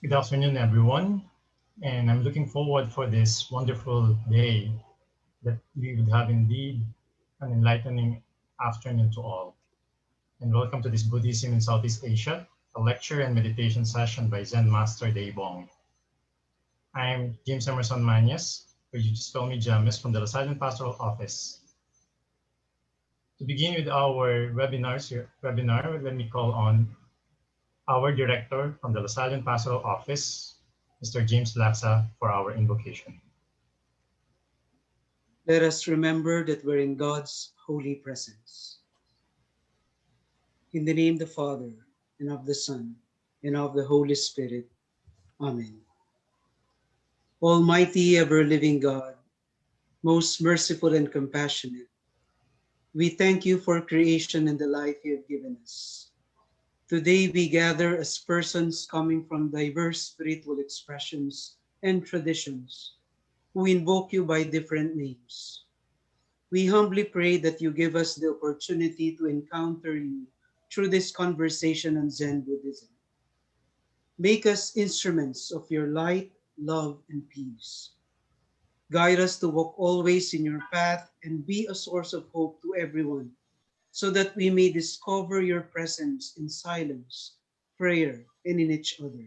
Good afternoon, everyone, and I'm looking forward for this wonderful day that we would have indeed an enlightening afternoon to all. And welcome to this Buddhism in Southeast Asia, a lecture and meditation session by Zen Master Dae Bong. I'm James Emerson Manias, or you just call me James from the Lasallian Pastoral Office. To begin with our webinar, let me call on our director from the Lasallian Pastoral Office, Mr. James Laksa, for our invocation. Let us remember that we're in God's holy presence. In the name of the Father, and of the Son, and of the Holy Spirit. Amen. Almighty, ever-living God, most merciful and compassionate, we thank you for creation and the life you have given us. Today we gather as persons coming from diverse spiritual expressions and traditions who invoke you by different names. We humbly pray that you give us the opportunity to encounter you through this conversation on Zen Buddhism. Make us instruments of your light, love, and peace. Guide us to walk always in your path and be a source of hope to everyone, so that we may discover your presence in silence, prayer, and in each other.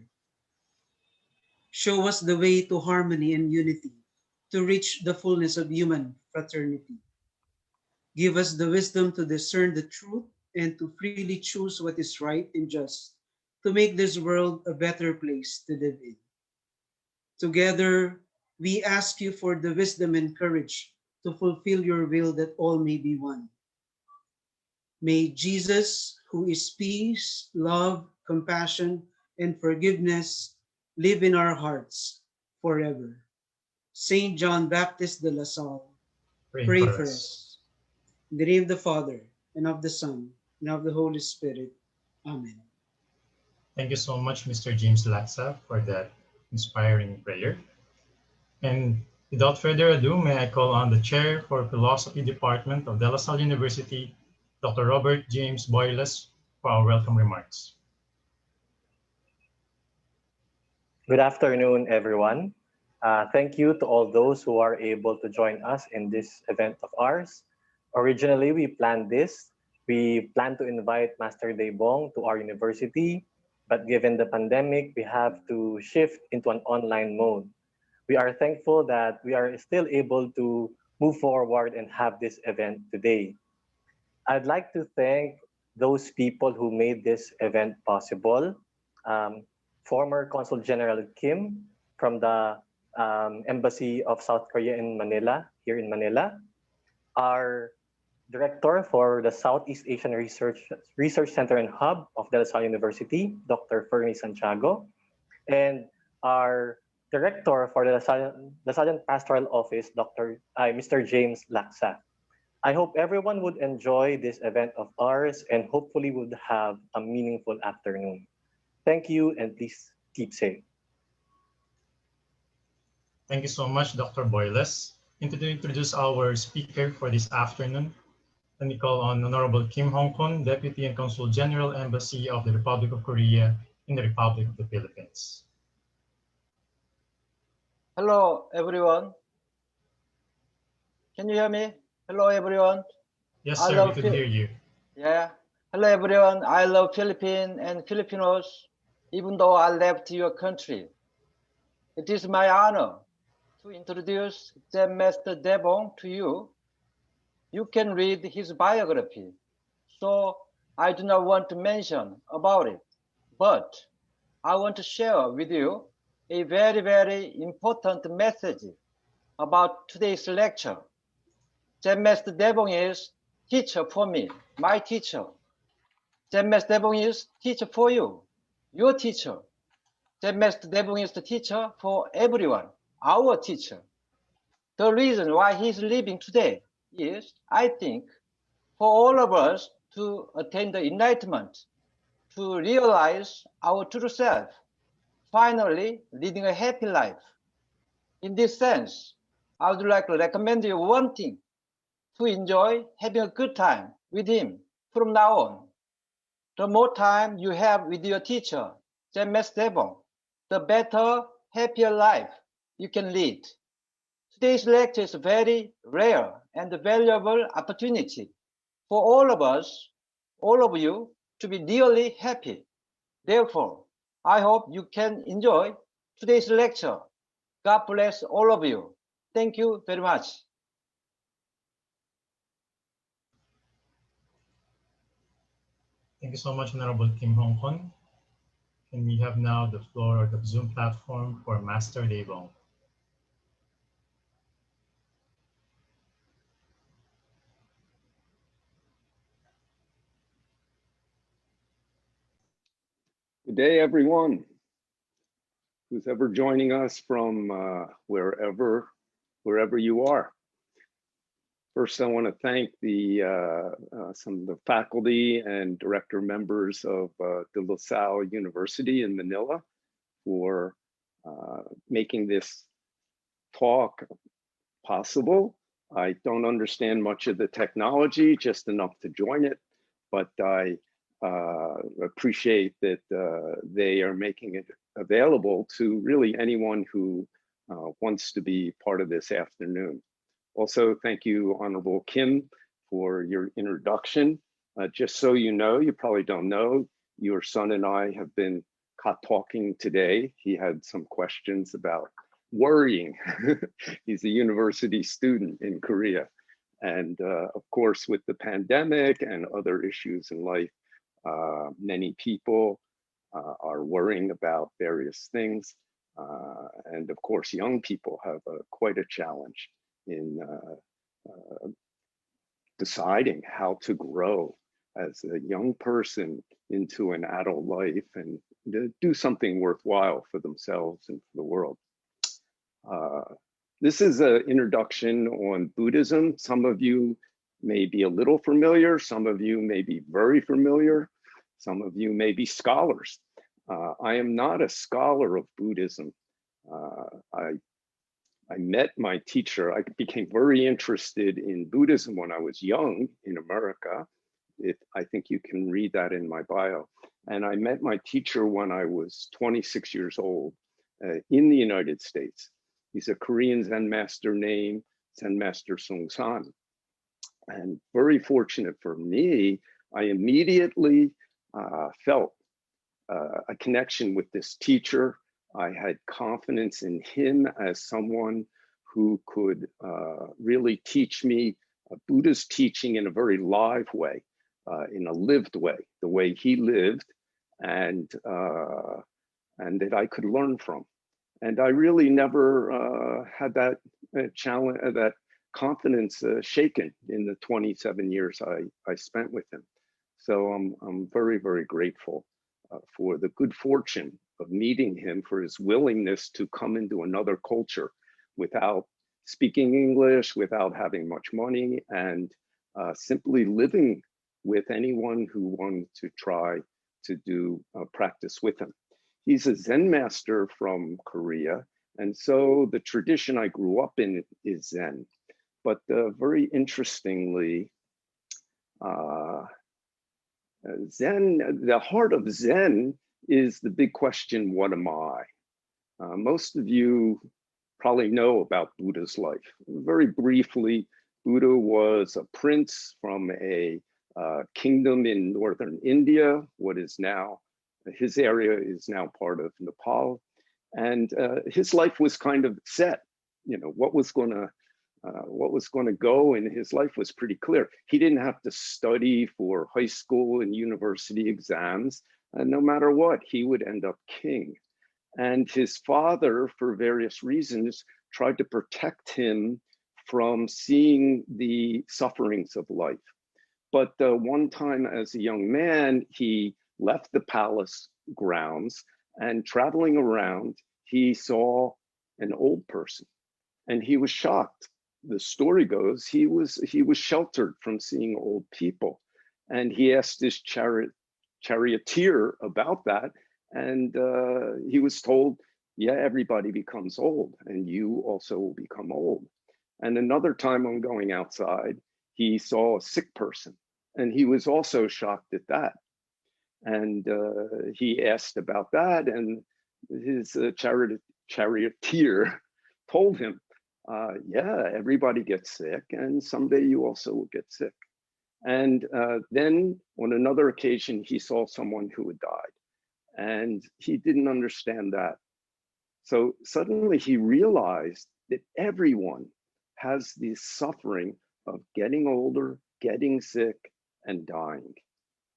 Show us the way to harmony and unity, to reach the fullness of human fraternity. Give us the wisdom to discern the truth and to freely choose what is right and just, to make this world a better place to live in. Together, we ask you for the wisdom and courage to fulfill your will that all may be one. May Jesus, who is peace, love, compassion, and forgiveness, live in our hearts forever. Saint John Baptist de La Salle, pray for us. In the name of the Father, and of the Son, and of the Holy Spirit. Amen. Thank you so much, Mr. James Laksa, for that inspiring prayer. And without further ado, may I call on the Chair for Philosophy Department of De La Salle University, Dr. Robert James Boyles, for our welcome remarks. Good afternoon, everyone. Thank you to all those who are able to join us in this event of ours. Originally, we planned this. We planned to invite Master Dae Bong to our university, but given the pandemic, we have to shift into an online mode. We are thankful that we are still able to move forward and have this event today. I'd like to thank those people who made this event possible. Former Consul General Kim from the Embassy of South Korea in Manila, here in Manila. Our Director for the Southeast Asian Research Center and Hub of De La Salle University, Dr. Fernie Santiago. And our Director for the Lasallian Pastoral Office, Mr. James Laksa. I hope everyone would enjoy this event of ours and hopefully would have a meaningful afternoon. Thank you, and please keep safe. Thank you so much, Dr. Boyles. And to introduce our speaker for this afternoon, let me call on Honorable Kim Hong-Kun, Deputy and Consul General Embassy of the Republic of Korea in the Republic of the Philippines. Hello, everyone. Can you hear me? Hello, everyone. Yes, sir, we could hear you. Yeah. Hello, everyone. I love Philippines and Filipinos, even though I left your country. It is my honor to introduce Zen Master Dae Bong to you. You can read his biography, so I do not want to mention about it, but I want to share with you a very, very important message about today's lecture. Zen Master Dae Bong is teacher for me, my teacher. Zen Master Dae Bong is teacher for you, your teacher. Zen Master Dae Bong is the teacher for everyone, our teacher. The reason why he's living today is, I think, for all of us to attain the enlightenment, to realize our true self, finally leading a happy life. In this sense, I would like to recommend you one thing, to enjoy having a good time with him from now on. The more time you have with your teacher, Zen Master Dae Bong, the better, happier life you can lead. Today's lecture is a very rare and valuable opportunity for all of us, all of you, to be really happy. Therefore, I hope you can enjoy today's lecture. God bless all of you. Thank you very much. Thank you so much, Honorable Kim Hong Kon. And we have now the floor or the Zoom platform for Master Dae Bong. Good day, everyone. Who's ever joining us from wherever you are. First, I want to thank some of the faculty and director members of the LaSalle University in Manila for making this talk possible. I don't understand much of the technology, just enough to join it, but I appreciate that they are making it available to really anyone who wants to be part of this afternoon. Also, thank you, Honorable Kim, for your introduction. Just so you know, you probably don't know, your son and I have been talking today. He had some questions about worrying. He's a university student in Korea. And of course, with the pandemic and other issues in life, many people are worrying about various things. And of course, young people have quite a challenge in deciding how to grow as a young person into an adult life and do something worthwhile for themselves and for the world. This is an introduction on Buddhism. Some of you may be a little familiar, some of you may be very familiar, some of you may be scholars. I am not a scholar of Buddhism. I met my teacher. I became very interested in Buddhism when I was young in America. I think you can read that in my bio. And I met my teacher when I was 26 years old in the United States. He's a Korean Zen master named Zen Master Seung. And very fortunate for me, I immediately felt a connection with this teacher. I had confidence in him as someone who could really teach me Buddha's teaching in a very live way, in a lived way, the way he lived, and that I could learn from. And I really never had that challenge, that confidence shaken in the 27 years I spent with him. So I'm very, very grateful for the good fortune of meeting him, for his willingness to come into another culture without speaking English, without having much money, and simply living with anyone who wanted to try to do practice with him. He's a Zen master from Korea, and so the tradition I grew up in is Zen. But very interestingly, Zen, the heart of Zen is the big question, what am I? Most of you probably know about Buddha's life. Very briefly, Buddha was a prince from a kingdom in northern India. What is now, his area is now part of Nepal. And his life was kind of set. You know, what was going to go in his life was pretty clear. He didn't have to study for high school and university exams. And no matter what, he would end up king. And his father, for various reasons, tried to protect him from seeing the sufferings of life. But one time as a young man, he left the palace grounds, and traveling around, he saw an old person, and he was shocked. The story goes, he was sheltered from seeing old people. And he asked his charioteer about that, and he was told, yeah, everybody becomes old, and you also will become old. And another time on going outside, he saw a sick person, and he was also shocked at that. And he asked about that, and his charioteer told him, yeah, everybody gets sick, and someday you also will get sick. And then on another occasion, he saw someone who had died, and he didn't understand that. So suddenly he realized that everyone has this suffering of getting older, getting sick, and dying.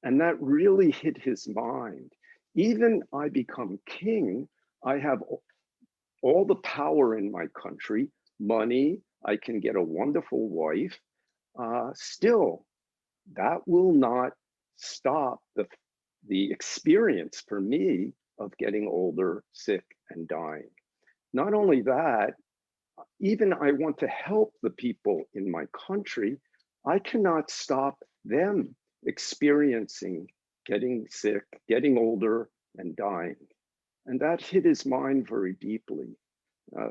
And that really hit his mind. Even I become king, I have all the power in my country, money, I can get a wonderful wife. Still, that will not stop the experience for me of getting older, sick, and dying. Not only that, even I want to help the people in my country, I cannot stop them experiencing getting sick, getting older, and dying. And that hit his mind very deeply.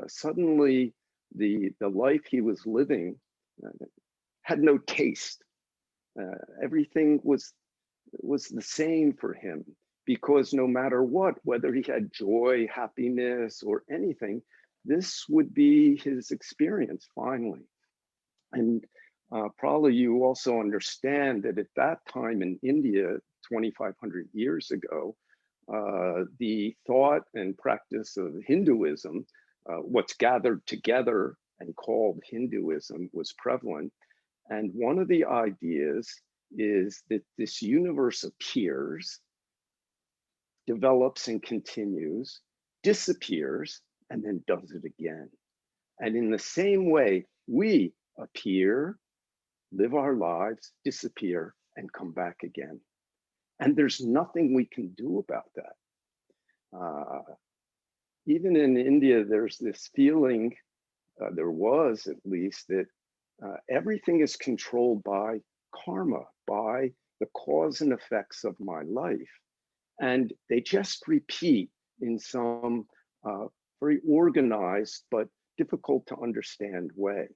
Suddenly, the life he was living had no taste. Everything was the same for him, because no matter what, whether he had joy, happiness, or anything, this would be his experience finally. And probably you also understand that at that time in India, 2,500 years ago, the thought and practice of Hinduism, what's gathered together and called Hinduism, was prevalent. And one of the ideas is that this universe appears, develops and continues, disappears, and then does it again. And in the same way, we appear, live our lives, disappear, and come back again. And there's nothing we can do about that. Even in India, there's this feeling, there was at least, that everything is controlled by karma, by the cause and effects of my life. And they just repeat in some very organized but difficult to understand way.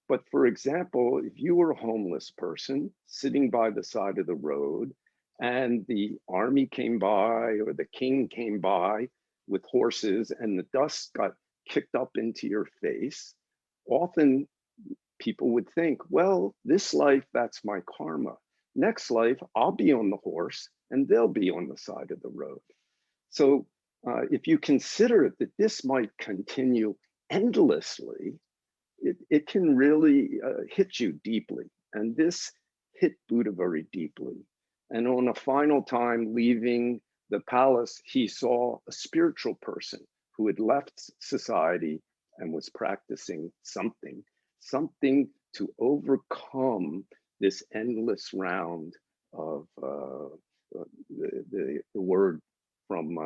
But for example, if you were a homeless person sitting by the side of the road and the army came by or the king came by with horses and the dust got kicked up into your face, often people would think, well, this life, that's my karma. Next life, I'll be on the horse and they'll be on the side of the road. So if you consider that this might continue endlessly, it can really hit you deeply. And this hit Buddha very deeply. And on a final time, leaving the palace, he saw a spiritual person who had left society and was practicing something to overcome this endless round of the word from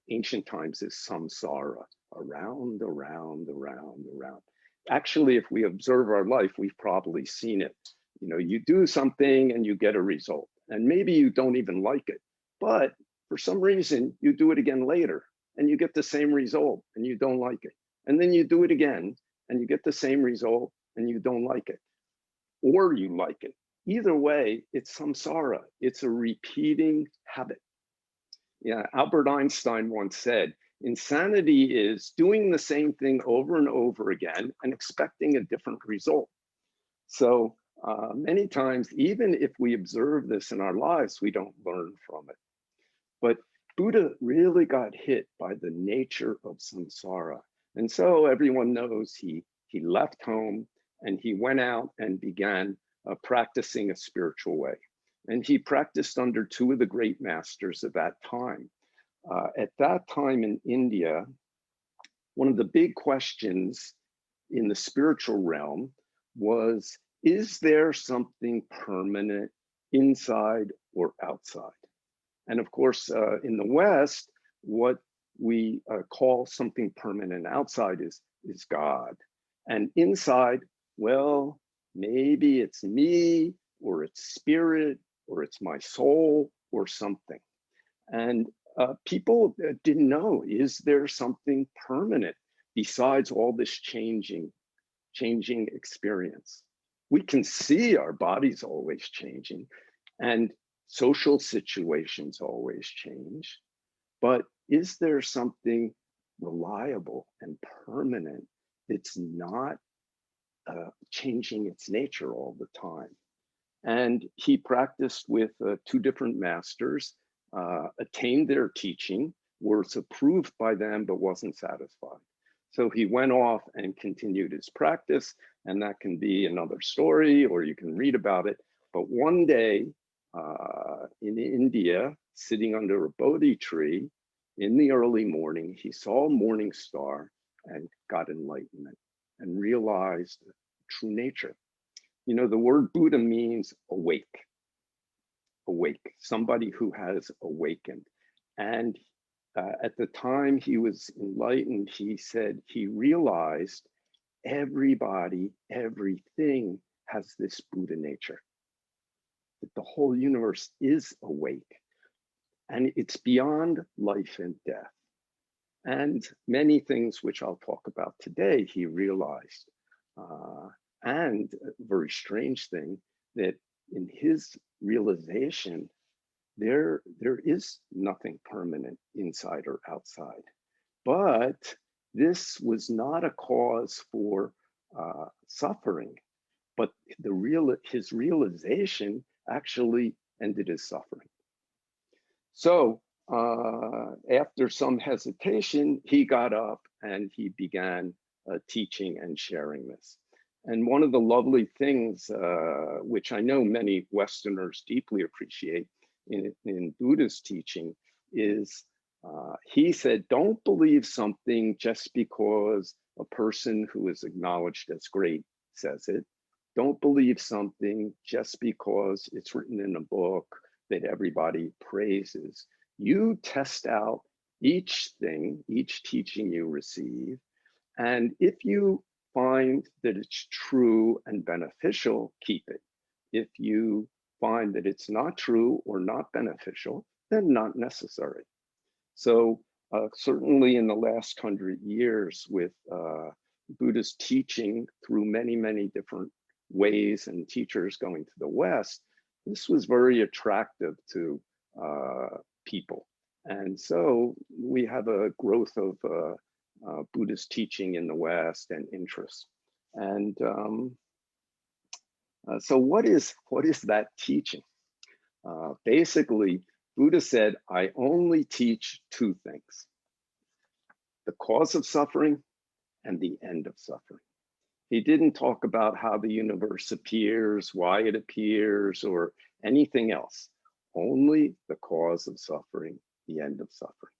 ancient times is samsara, around, around, around, around. Actually, if we observe our life, we've probably seen it. You know, you do something and you get a result, and maybe you don't even like it, but for some reason you do it again later and you get the same result and you don't like it. And then you do it again and you get the same result and you don't like it, or you like it. Either way, it's samsara. It's a repeating habit. Yeah, Albert Einstein once said, insanity is doing the same thing over and over again and expecting a different result. So many times, even if we observe this in our lives, we don't learn from it. But Buddha really got hit by the nature of samsara. And so everyone knows he left home and he went out and began practicing a spiritual way. And he practiced under two of the great masters of that time. At that time in India, one of the big questions in the spiritual realm was, is there something permanent inside or outside? And of course, in the West, what we call something permanent outside is God. And inside, well, maybe it's me, or it's spirit, or it's my soul, or something. And people didn't know, is there something permanent besides all this changing experience? We can see our bodies always changing and social situations always change, but is there something reliable and permanent that's not changing its nature all the time? And he practiced with two different masters, attained their teaching, was approved by them, but wasn't satisfied. So he went off and continued his practice, and that can be another story, or you can read about it. But one day in India, sitting under a Bodhi tree in the early morning, he saw a morning star and got enlightenment and realized true nature. You know, the word Buddha means awake, awake, somebody who has awakened. And at the time he was enlightened, he said he realized everybody, everything has this Buddha nature, that the whole universe is awake, and it's beyond life and death. And many things which I'll talk about today, he realized. And a very strange thing, that in his realization, there is nothing permanent inside or outside. But this was not a cause for suffering, but his realization actually ended his suffering. So after some hesitation, he got up and he began teaching and sharing this. And one of the lovely things, which I know many Westerners deeply appreciate in Buddha's teaching, is he said, don't believe something just because a person who is acknowledged as great says it. Don't believe something just because it's written in a book that everybody praises. You test out each thing, each teaching you receive, and if you find that it's true and beneficial, keep it. If you find that it's not true or not beneficial, then not necessary. So certainly in the last 100 years with Buddha's teaching through many, many different ways and teachers going to the West, this was very attractive to people. And so we have a growth of Buddhist teaching in the West and interest. And so what is that teaching? Basically, Buddha said, I only teach two things: the cause of suffering and the end of suffering. He didn't talk about how the universe appears, why it appears, or anything else. Only the cause of suffering, the end of suffering.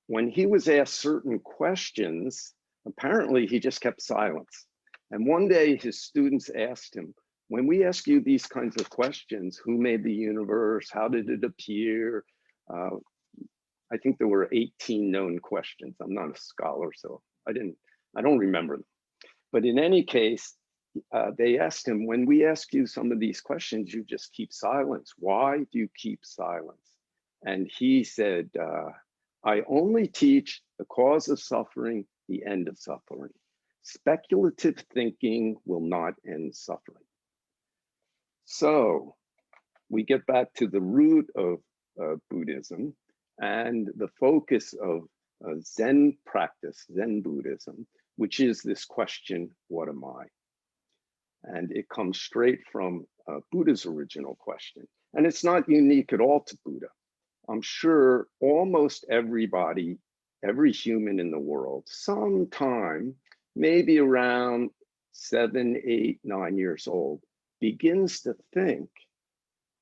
When he was asked certain questions, apparently he just kept silence. And one day his students asked him, when we ask you these kinds of questions, who made the universe? How did it appear? I think there were 18 known questions. I'm not a scholar, so I don't remember them. But in any case, they asked him, when we ask you some of these questions, you just keep silence. Why do you keep silence? And he said, I only teach the cause of suffering, the end of suffering. Speculative thinking will not end suffering. So we get back to the root of Buddhism and the focus of Zen practice, Zen Buddhism, which is this question, what am I? And it comes straight from Buddha's original question. And it's not unique at all to Buddha. I'm sure almost everybody, every human in the world, sometime, maybe around 7, 8, 9 years old, begins to think,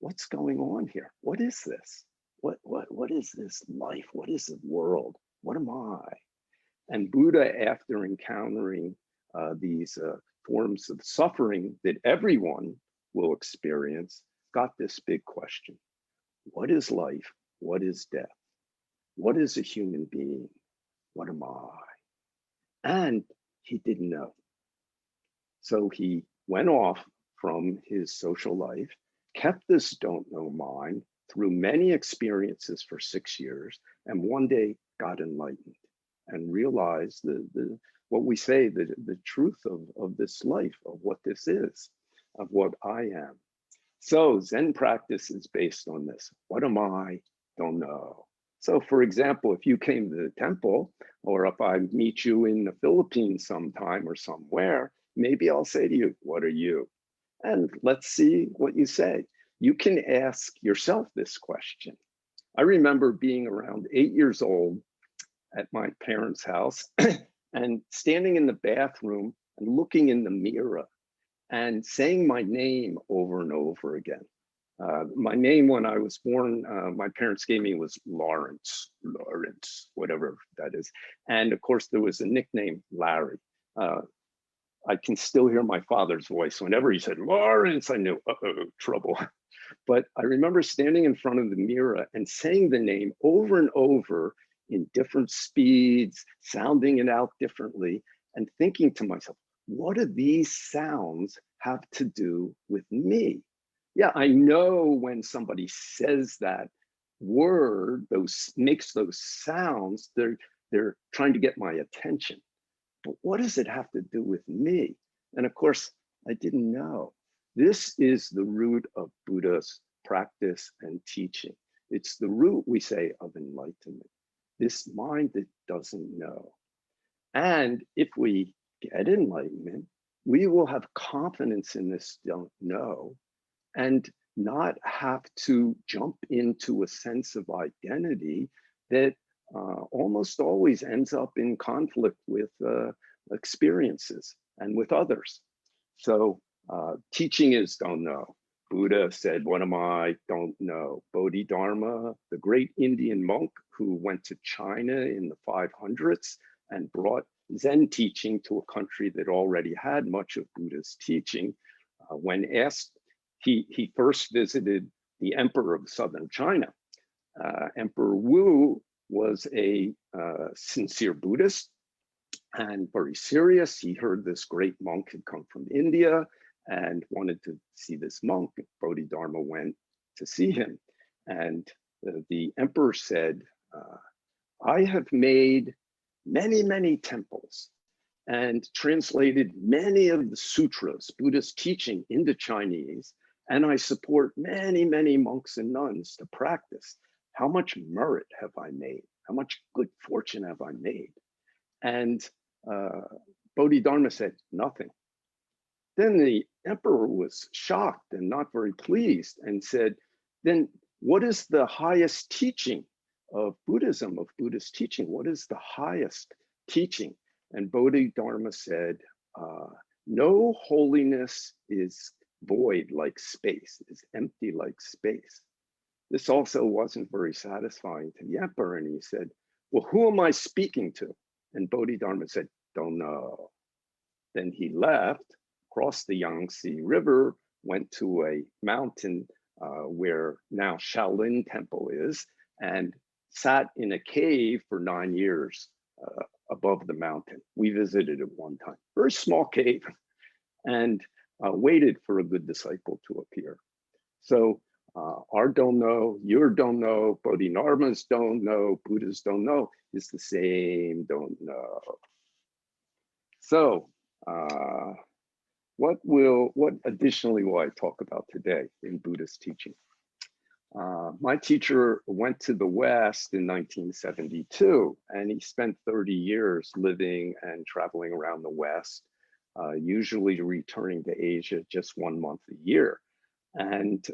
what's going on here? What is this? What is this life? What is the world? What am I? And Buddha, after encountering these forms of suffering that everyone will experience, got this big question. What is life? What is death? What is a human being? What am I? And he didn't know. So he went off from his social life, kept this don't know mind through many experiences for 6 years, and one day got enlightened and realized what we say, the truth of this life, of what this is, of what I am. So Zen practice is based on this. What am I? Don't know. So for example, if you came to the temple, or if I meet you in the Philippines sometime or somewhere, maybe I'll say to you, what are you? And let's see what you say. You can ask yourself this question. I remember being around 8 years old at my parents' house and standing in the bathroom and looking in the mirror and saying my name over and over again. My name when I was born, my parents gave me was Lawrence, whatever that is. And of course, there was a nickname, Larry. I can still hear my father's voice. Whenever he said, Lawrence, I knew, uh-oh, trouble. But I remember standing in front of the mirror and saying the name over and over in different speeds, sounding it out differently, and thinking to myself, what do these sounds have to do with me? Yeah, I know when somebody says that word, makes those sounds, they're trying to get my attention. But what does it have to do with me? And of course, I didn't know. This is the root of Buddha's practice and teaching. It's the root, we say, of enlightenment. This mind that doesn't know. And if we get enlightenment, we will have confidence in this don't know and not have to jump into a sense of identity that almost always ends up in conflict with experiences and with others. So teaching is don't know. Buddha said, what am I? Don't know. Bodhidharma, the great Indian monk who went to China in the 500s and brought Zen teaching to a country that already had much of Buddha's teaching, when asked, he first visited the emperor of southern China. Emperor Wu was a sincere Buddhist and very serious. He heard this great monk had come from India and wanted to see this monk. Bodhidharma went to see him. And the emperor said, I have made many, many temples and translated many of the sutras, Buddhist teaching, into Chinese. And I support many, many monks and nuns to practice. How much merit have I made? How much good fortune have I made? And Bodhidharma said, nothing. Then the emperor was shocked and not very pleased and said, then what is the highest teaching of Buddhism, of Buddhist teaching? What is the highest teaching? And Bodhidharma said, no holiness is void like space, is empty like space. This also wasn't very satisfying to the emperor. And he said, well, who am I speaking to? And Bodhidharma said, don't know. Then he left, crossed the Yangtze River, went to a mountain where now Shaolin Temple is, and sat in a cave for 9 years above the mountain. We visited it one time, very small cave, and waited for a good disciple to appear. So our don't know, your don't know, Bodhidharma's don't know, Buddha's don't know is the same don't know. So what additionally will I talk about today in Buddhist teaching? My teacher went to the West in 1972, and he spent 30 years living and traveling around the West, usually returning to Asia just 1 month a year. And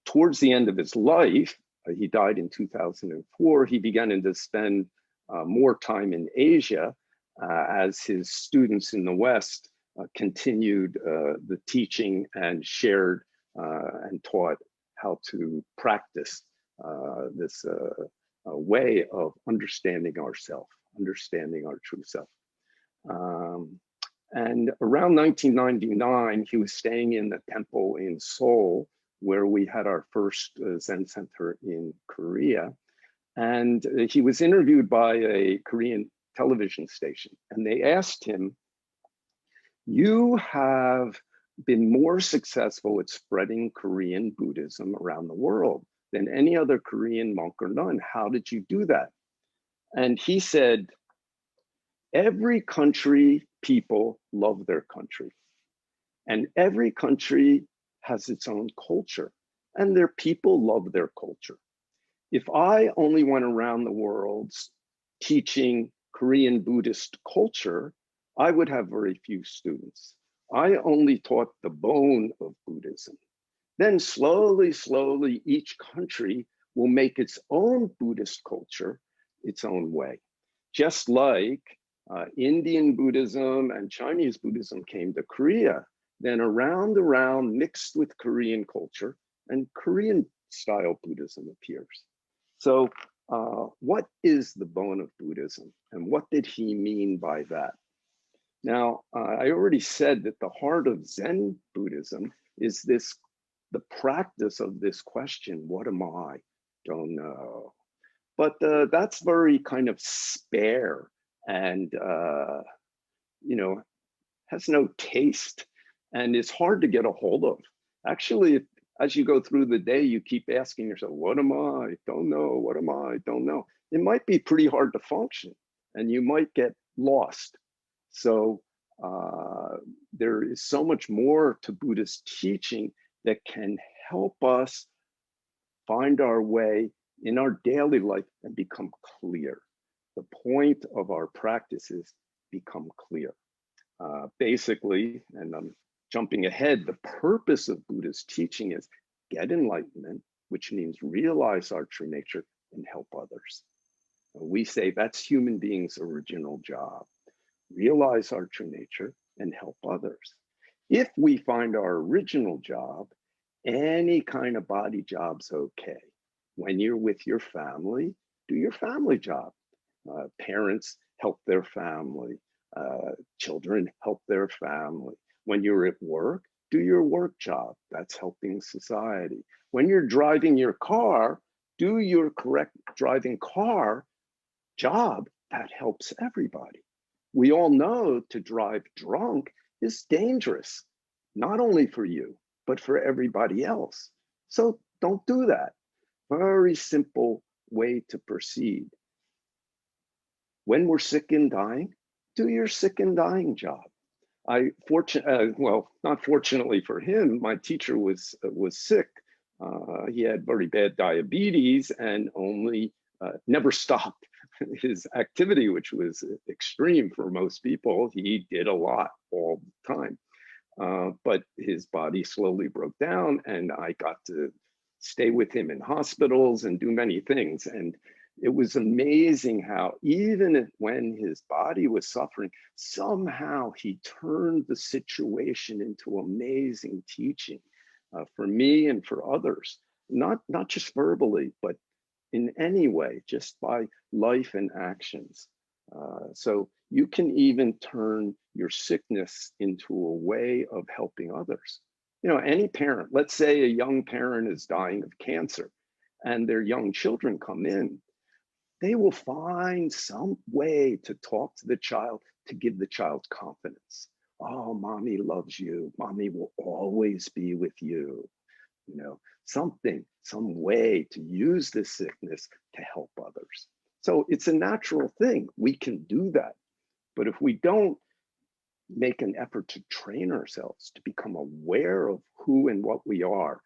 towards the end of his life, he died in 2004, he began to spend more time in Asia as his students in the West continued the teaching and shared and taught how to practice this way of understanding ourselves, understanding our true self. And around 1999, he was staying in the temple in Seoul, where we had our first Zen center in Korea. And he was interviewed by a Korean television station, and they asked him, you have been more successful at spreading Korean Buddhism around the world than any other Korean monk or nun. How did you do that? And he said, every country, people love their country. And every country has its own culture, and their people love their culture. if I only went around the world teaching Korean Buddhist culture, I would have very few students. I only taught the bone of Buddhism. Then slowly, slowly, each country will make its own Buddhist culture its own way. Just like Indian Buddhism and Chinese Buddhism came to Korea, then around mixed with Korean culture, and Korean style Buddhism appears. So what is the bone of Buddhism, and what did he mean by that? Now, I already said that the heart of Zen Buddhism is the practice of this question, what am I? Don't know. But that's very kind of spare and, has no taste and is hard to get a hold of. Actually, as you go through the day, you keep asking yourself, what am I? Don't know. What am I? Don't know. It might be pretty hard to function and you might get lost. So there is so much more to Buddhist teaching that can help us find our way in our daily life and become clear. The point of our practices become clear. Basically, and I'm jumping ahead, the purpose of Buddhist teaching is get enlightenment, which means realize our true nature and help others. We say that's human beings' original job. Realize our true nature and help others. If we find our original job, any kind of body job's okay. When you're with your family, do your family job. Parents help their family. Children help their family. When you're at work, do your work job. That's helping society. When you're driving your car, do your correct driving car job. That helps everybody. We all know to drive drunk is dangerous, not only for you, but for everybody else. So don't do that. Very simple way to proceed. When we're sick and dying, do your sick and dying job. Well, not fortunately for him, my teacher was sick. He had very bad diabetes and only never stopped his activity, which was extreme for most people. He did a lot all the time. But his body slowly broke down and I got to stay with him in hospitals and do many things. And it was amazing how even when his body was suffering, somehow he turned the situation into amazing teaching for me and for others, not just verbally, but in any way, just by life and actions. So you can even turn your sickness into a way of helping others. Any parent, let's say a young parent is dying of cancer and their young children come in, they will find some way to talk to the child to give the child confidence. Oh, mommy loves you. Mommy will always be with you. Some way to use this sickness to help others. So it's a natural thing. We can do that. But if we don't make an effort to train ourselves to become aware of who and what we are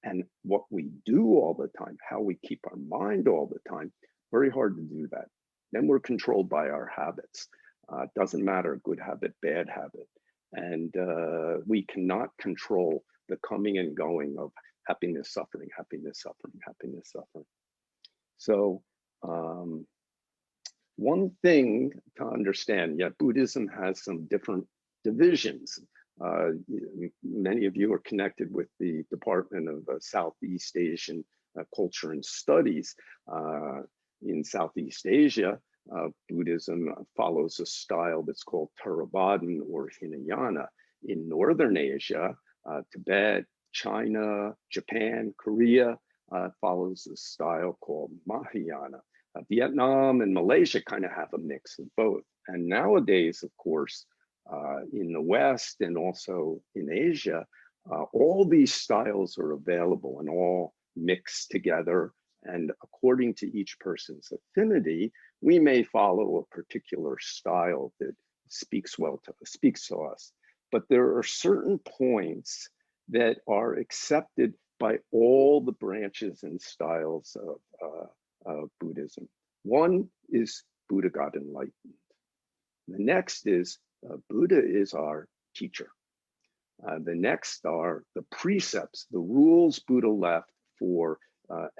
and what we do all the time, how we keep our mind all the time, very hard to do that. Then we're controlled by our habits. Doesn't matter, good habit, bad habit. And we cannot control the coming and going of happiness, suffering, happiness, suffering, happiness, suffering. So one thing to understand, Buddhism has some different divisions. Many of you are connected with the Department of Southeast Asian Culture and Studies. In Southeast Asia, Buddhism follows a style that's called Theravadan or Hinayana. In Northern Asia, Tibet, China, Japan, Korea, follows a style called Mahayana. Vietnam and Malaysia kind of have a mix of both. And nowadays, of course, in the West and also in Asia, all these styles are available and all mixed together. And according to each person's affinity, we may follow a particular style that speaks to us. But there are certain points that are accepted by all the branches and styles of Buddhism. One is Buddha got enlightened. The next is Buddha is our teacher. The next are the precepts, the rules Buddha left for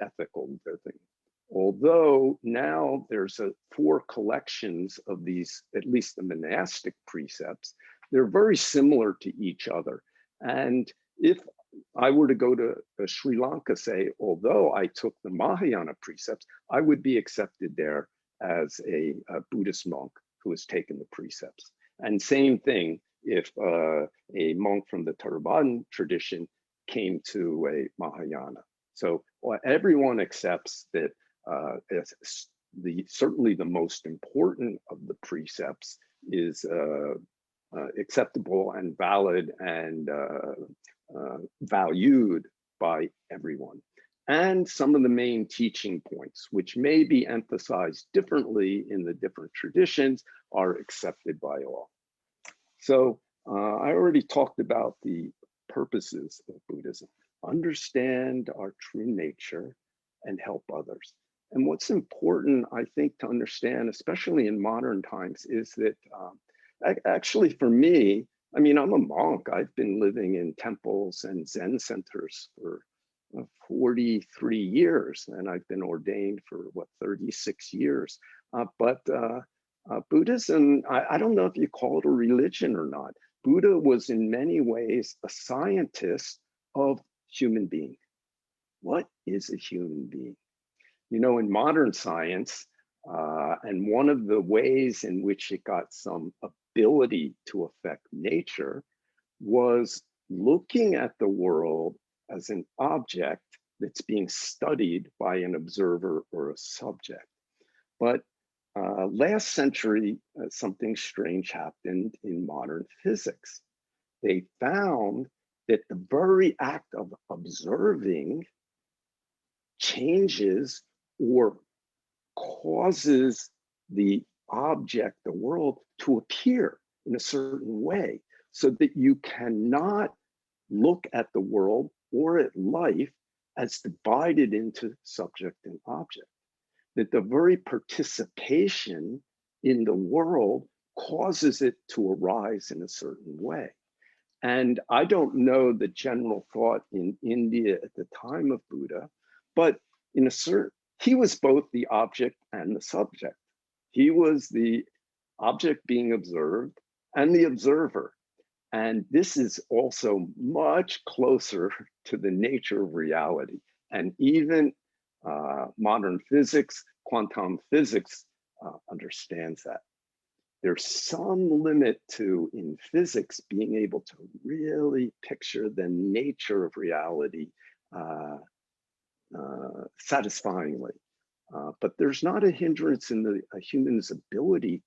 ethical living. Although now there's 4 collections of these, at least the monastic precepts, they're very similar to each other. And if I were to go to Sri Lanka, say, although I took the Mahayana precepts, I would be accepted there as a Buddhist monk who has taken the precepts. And same thing if a monk from the Theravada tradition came to a Mahayana. So everyone accepts that certainly the most important of the precepts is acceptable and valid and valued by everyone. And some of the main teaching points, which may be emphasized differently in the different traditions, are accepted by all. So I already talked about the purposes of Buddhism. Understand our true nature and help others. And what's important, I think, to understand, especially in modern times, is that actually for me, I mean, I'm a monk. I've been living in temples and Zen centers for 43 years, and I've been ordained for, 36 years. But Buddhism, I don't know if you call it a religion or not. Buddha was in many ways a scientist of human being. What is a human being? You know, in modern science, and one of the ways in which it got some ability to affect nature was looking at the world as an object that's being studied by an observer or a subject. But last century, something strange happened in modern physics. They found that the very act of observing changes or causes the object, the world, to appear in a certain way, so that you cannot look at the world or at life as divided into subject and object. That the very participation in the world causes it to arise in a certain way. And I don't know the general thought in India at the time of Buddha, but in a certain, he was both the object and the subject. He was the object being observed and the observer. And this is also much closer to the nature of reality. And even modern physics, quantum physics understands that. There's some limit to, in physics, being able to really picture the nature of reality satisfyingly. But there's not a hindrance in a human's ability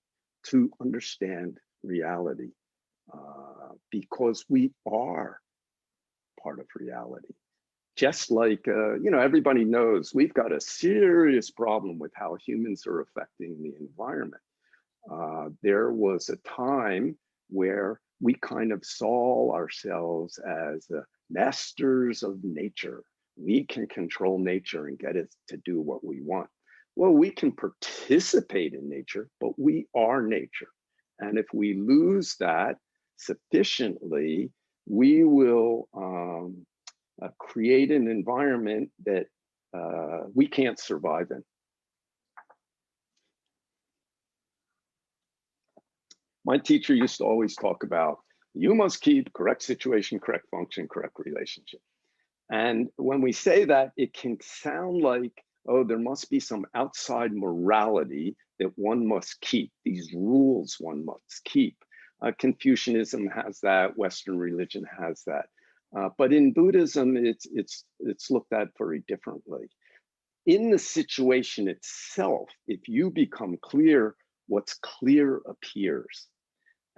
to understand reality because we are part of reality. Just like, you know, everybody knows we've got a serious problem with how humans are affecting the environment. There was a time where we kind of saw ourselves as masters of nature. We can control nature and get it to do what we want. Well, we can participate in nature, but we are nature. And if we lose that sufficiently, we will create an environment that we can't survive in. My teacher used to always talk about, you must keep correct situation, correct function, correct relationship. And when we say that, it can sound like, oh, there must be some outside morality that one must keep, these rules one must keep. Confucianism has that, Western religion has that. But in Buddhism, it's looked at very differently. In the situation itself, if you become clear, what's clear appears.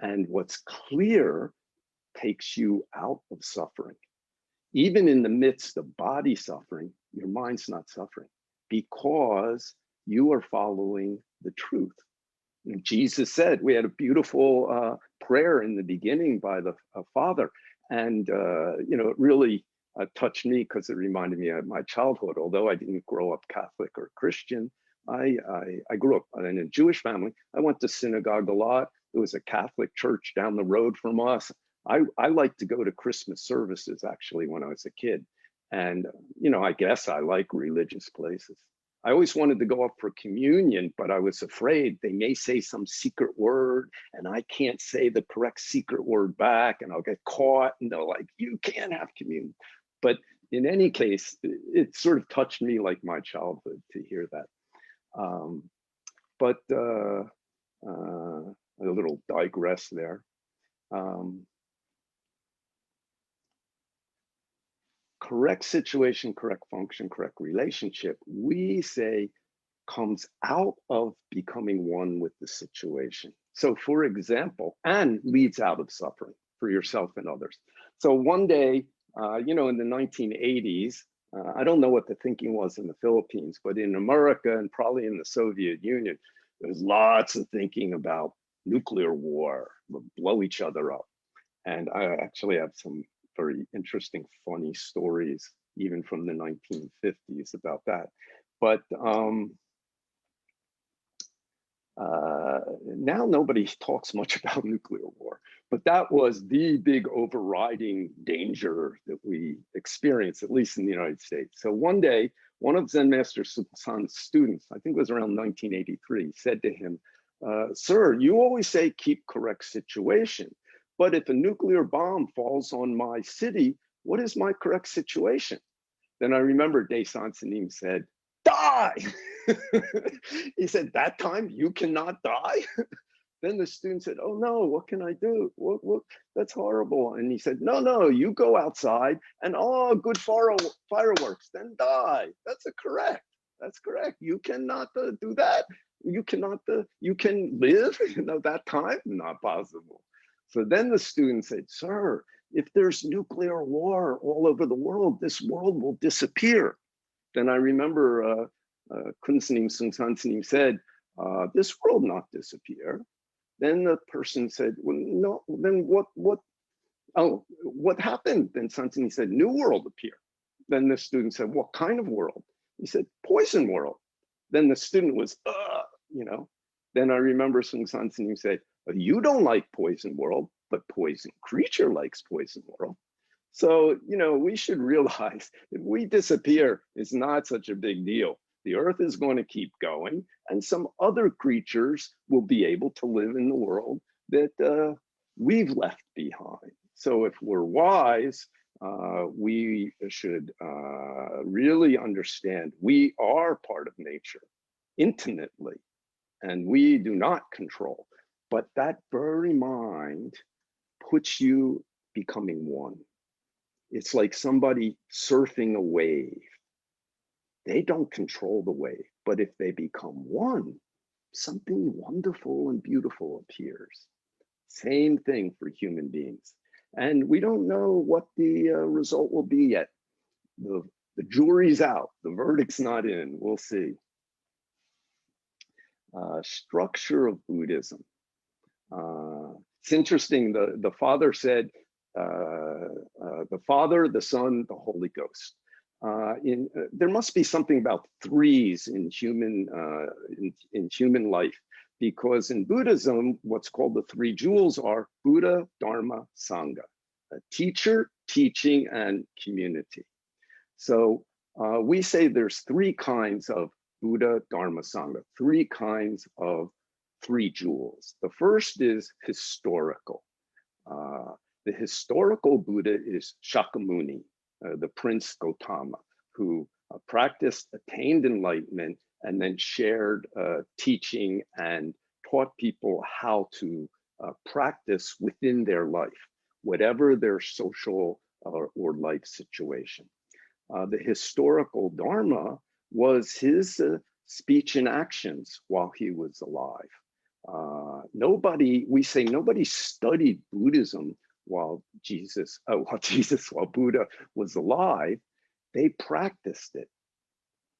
And what's clear takes you out of suffering. Even in the midst of body suffering, your mind's not suffering because you are following the truth. And Jesus said, we had a beautiful prayer in the beginning by the Father. And, you know, it really touched me because it reminded me of my childhood. Although I didn't grow up Catholic or Christian, I grew up in a Jewish family. I went to synagogue a lot. There was a Catholic church down the road from us. I liked to go to Christmas services actually when I was a kid. And, you know, I guess I like religious places. I always wanted to go up for communion, but I was afraid they may say some secret word and I can't say the correct secret word back and I'll get caught and they're like, you can't have communion. But in any case, it sort of touched me like my childhood to hear that. A little digress there. Correct situation, correct function, correct relationship, we say comes out of becoming one with the situation. So for example, and leads out of suffering for yourself and others. So one day, you know, in the 1980s, I don't know what the thinking was in the Philippines, but in America and probably in the Soviet Union, there was lots of thinking about nuclear war, we'll blow each other up. And I actually have some very interesting, funny stories, even from the 1950s about that. But now nobody talks much about nuclear war, but that was the big overriding danger that we experienced, at least in the United States. So one day, one of Zen Master Sahn's students, I think it was around 1983, said to him, sir, you always say keep correct situation, but if a nuclear bomb falls on my city, what is my correct situation? Then I remember Dae Bong said, die. He said, that time you cannot die? Then the student said, oh no, what can I do? What, that's horrible. And he said, no, you go outside and oh, good fireworks, then die. That's correct. That's correct. You cannot do that. You cannot, you can live, you know, that time, not possible. So then the student said, sir, if there's nuclear war all over the world, this world will disappear. Then I remember Kun Sanim Seung Sanim said, this world not disappear. Then the person said, well, no, then what happened? Then Sanim said, new world appear. Then the student said, what kind of world? He said, poison world. Then the student was, you know. Then I remember Seung Sanim said, you don't like poison world, but poison creature likes poison world. So, you know, we should realize if we disappear, it's not such a big deal. The earth is going to keep going and some other creatures will be able to live in the world that we've left behind. So if we're wise, we should really understand we are part of nature intimately and we do not control. But that very mind puts you becoming one. It's like somebody surfing a wave. They don't control the wave, but if they become one, something wonderful and beautiful appears. Same thing for human beings. And we don't know what the result will be yet. The jury's out, the verdict's not in, we'll see. Structure of Buddhism. It's interesting, the father said, the Father, the Son, the Holy Ghost. There must be something about threes in human life, because in Buddhism, what's called the three jewels are Buddha, Dharma, Sangha, a teacher, teaching, and community. So we say there's three kinds of Buddha, Dharma, Sangha, three kinds of three jewels. The first is historical. The historical Buddha is Shakyamuni, the Prince Gautama, who practiced, attained enlightenment, and then shared teaching and taught people how to practice within their life, whatever their social or life situation. The historical Dharma was his speech and actions while he was alive. We say nobody studied Buddhism while Buddha was alive. They practiced it.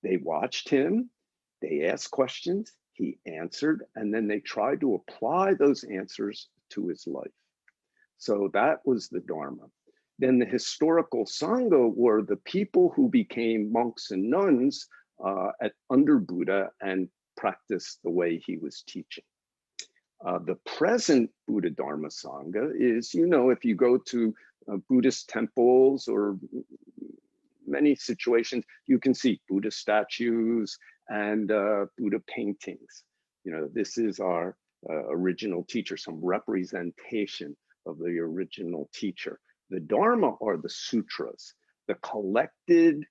They watched him, they asked questions, he answered, and then they tried to apply those answers to his life. So that was the Dharma. Then the historical Sangha were the people who became monks and nuns under Buddha and practiced the way he was teaching. The present Buddha Dharma Sangha is, you know, if you go to Buddhist temples or many situations, you can see Buddha statues and Buddha paintings. You know, this is our original teacher, some representation of the original teacher. The Dharma are the sutras, the collected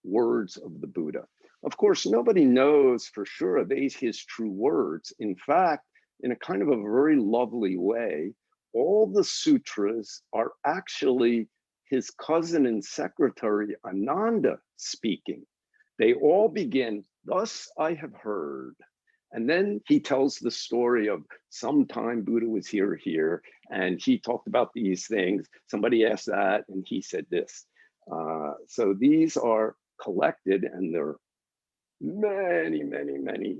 words of the Buddha. Of course, nobody knows for sure are these his true words. In fact, in a kind of a very lovely way, all the sutras are actually his cousin and secretary Ananda speaking. They all begin, "Thus I have heard." And then he tells the story of sometime Buddha was here, and he talked about these things. Somebody asked that, and he said this. So these are collected, and there are many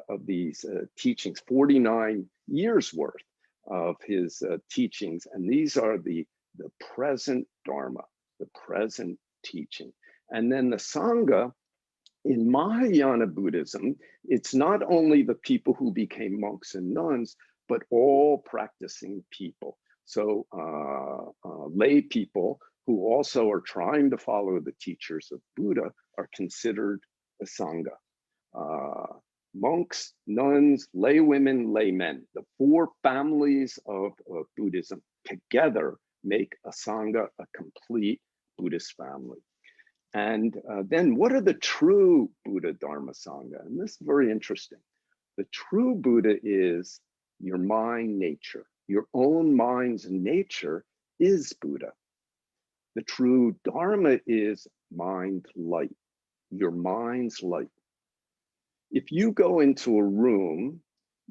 of these teachings, 49 years worth of his teachings. And these are the present Dharma, the present teaching. And then the Sangha, in Mahayana Buddhism, it's not only the people who became monks and nuns, but all practicing people. So lay people who also are trying to follow the teachers of Buddha are considered a Sangha. Monks, nuns, lay women, laymen, the four families of Buddhism together make a Sangha a complete Buddhist family. And then what are the true Buddha Dharma Sangha? And this is very interesting. The true Buddha is your mind nature. Your own mind's nature is Buddha. The true Dharma is mind light, your mind's light. If you go into a room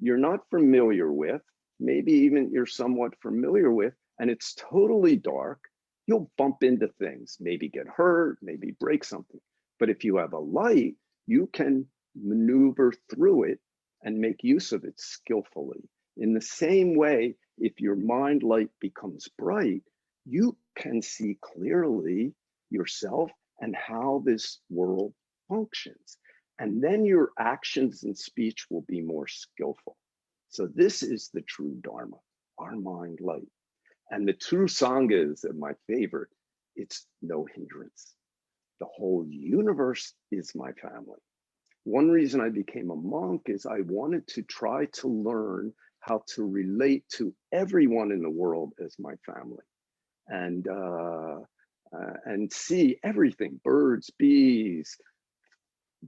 you're not familiar with, maybe even you're somewhat familiar with, and it's totally dark, you'll bump into things, maybe get hurt, maybe break something. But if you have a light, you can maneuver through it and make use of it skillfully. In the same way, if your mind light becomes bright, you can see clearly yourself and how this world functions. And then your actions and speech will be more skillful. So this is the true Dharma, our mind light. And the true Sangha is my favorite. It's no hindrance. The whole universe is my family. One reason I became a monk is I wanted to try to learn how to relate to everyone in the world as my family, and see everything, birds, bees,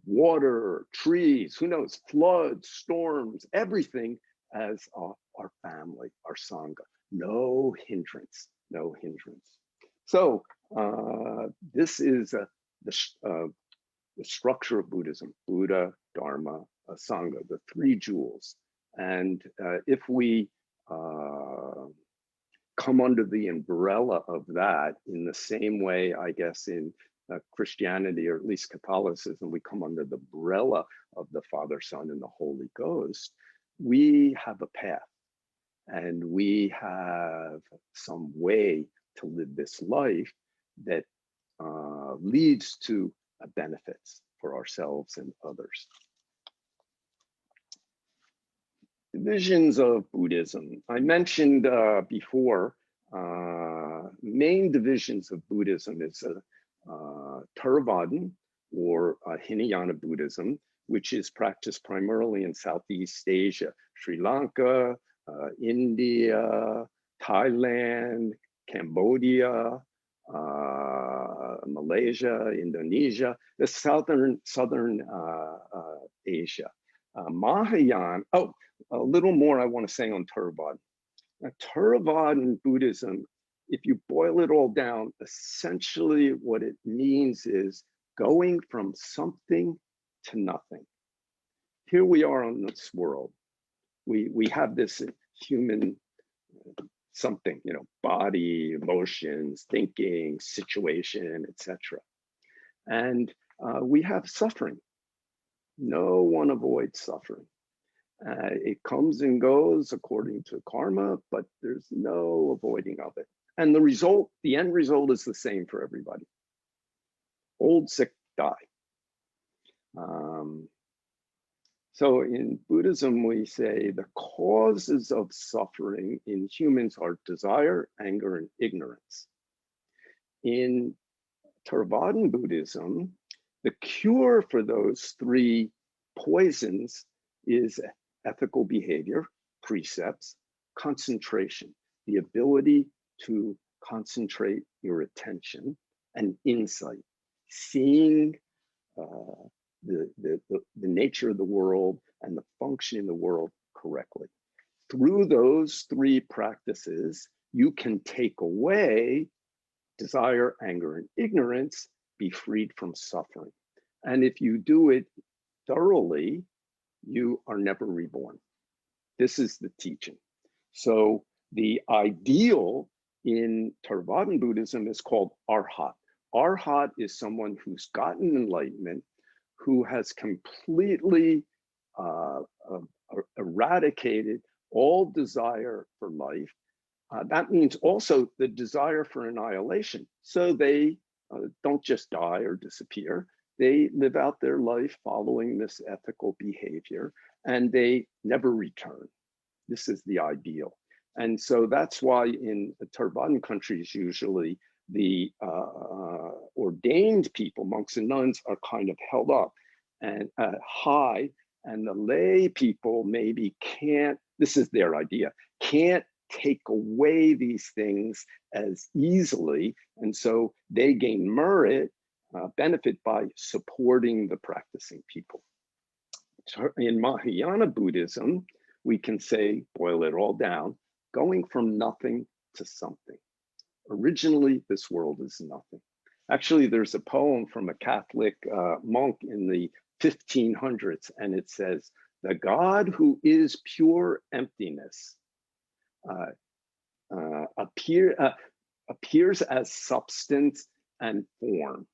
water, trees, who knows, floods, storms, everything as our family, our Sangha. No hindrance, no hindrance. So this is the structure of Buddhism: Buddha, Dharma, Sangha, the three jewels. And if we come under the umbrella of that in the same way, I guess, in Christianity, or at least Catholicism, we come under the umbrella of the Father, Son, and the Holy Ghost, we have a path. And we have some way to live this life that leads to benefits for ourselves and others. Divisions of Buddhism. I mentioned before, main divisions of Buddhism is Theravadan, or Hinayana Buddhism, which is practiced primarily in Southeast Asia, Sri Lanka, India, Thailand, Cambodia, Malaysia, Indonesia, the southern Asia. Mahayana, a little more I want to say on Theravadan. Theravadan Buddhism, if you boil it all down, essentially what it means is going from something to nothing. Here we are on this world. We have this human something, you know, body, emotions, thinking, situation, etc. And we have suffering. No one avoids suffering. It comes and goes according to karma, but there's no avoiding of it. And the result, the end result is the same for everybody. Old, sick, die. So in Buddhism, we say the causes of suffering in humans are desire, anger, and ignorance. In Theravadan Buddhism, the cure for those three poisons is ethical behavior, precepts, concentration, the ability to concentrate your attention, and insight, seeing the nature of the world and the function in the world correctly. Through those three practices, you can take away desire, anger, and ignorance, be freed from suffering. And if you do it thoroughly, you are never reborn. This is the teaching. So the ideal in Theravadan Buddhism is called Arhat. Arhat is someone who's gotten enlightenment, who has completely eradicated all desire for life. That means also the desire for annihilation. So they don't just die or disappear. They live out their life following this ethical behavior, and they never return. This is the ideal. And so that's why in Theravadan countries, usually the ordained people, monks and nuns, are kind of held up and high, and the lay people maybe can't, this is their idea, can't take away these things as easily. And so they gain merit, benefit by supporting the practicing people. In Mahayana Buddhism, we can say, boil it all down, going from nothing to something. Originally, this world is nothing. Actually, there's a poem from a Catholic monk in the 1500s, and it says, "The God who is pure emptiness appears as substance and form."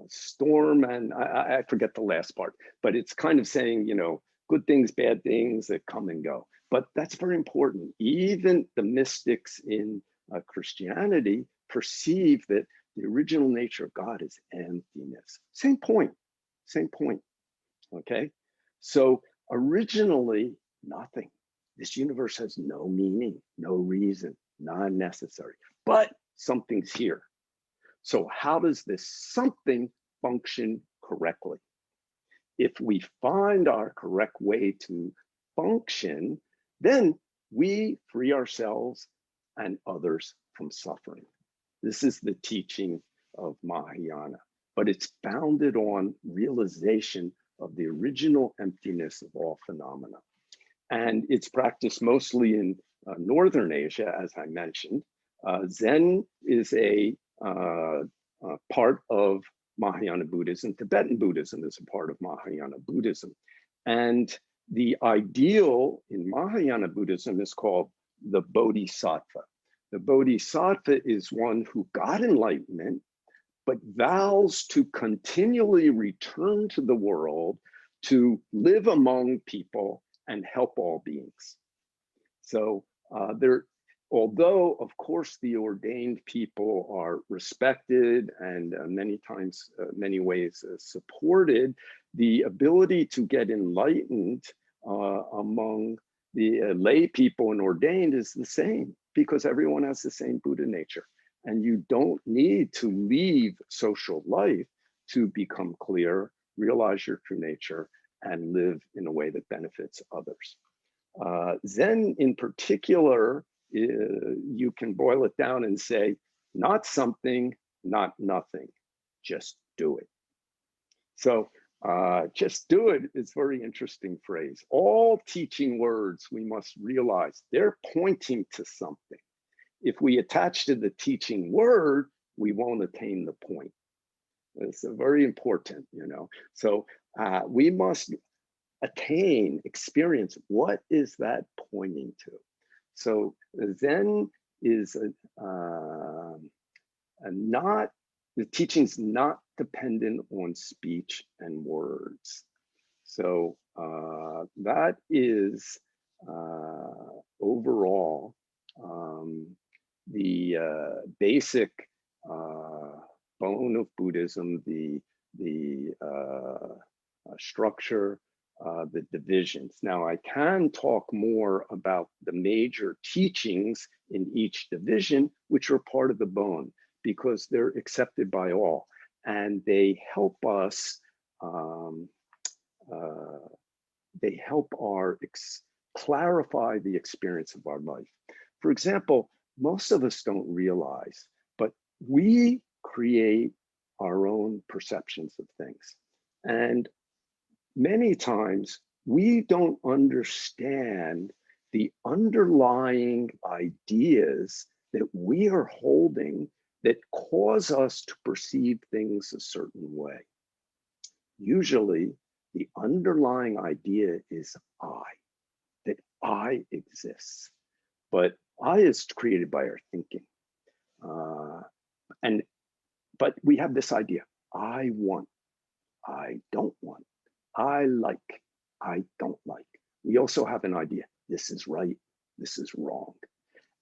Storm and I forget the last part, but it's kind of saying, you know, good things, bad things that come and go. But that's very important. Even the mystics in Christianity perceive that the original nature of God is emptiness. Same point, okay? So originally, nothing. This universe has no meaning, no reason, non-necessary, but something's here. So how does this something function correctly? If we find our correct way to function, then we free ourselves and others from suffering. This is the teaching of Mahayana, but it's founded on realization of the original emptiness of all phenomena. And it's practiced mostly in Northern Asia, as I mentioned. Zen is a part of Mahayana Buddhism. Tibetan Buddhism is a part of Mahayana Buddhism. And the ideal in Mahayana Buddhism is called the Bodhisattva. The Bodhisattva is one who got enlightenment, but vows to continually return to the world to live among people and help all beings. So although, of course, the ordained people are respected and many times, many ways supported, the ability to get enlightened among the lay people and ordained is the same, because everyone has the same Buddha nature. And you don't need to leave social life to become clear, realize your true nature, and live in a way that benefits others. Zen in particular, you can boil it down and say, not something, not nothing, just do it. So just do it is a very interesting phrase. All teaching words, we must realize they're pointing to something. If we attach to the teaching word, we won't attain the point. It's very important, you know. So we must attain, experience, what is that pointing to? So Zen is the teaching's not dependent on speech and words. So that is overall The basic bone of Buddhism, the structure, the divisions. Now, I can talk more about the major teachings in each division, which are part of the bone, because they're accepted by all, and they help us. They help clarify the experience of our life. For example, most of us don't realize, but we create our own perceptions of things. And many times we don't understand the underlying ideas that we are holding that cause us to perceive things a certain way. Usually, the underlying idea is I, that I exists. But I is created by our thinking. But we have this idea, I want, I don't want, I like, I don't like. We also have an idea, this is right, this is wrong.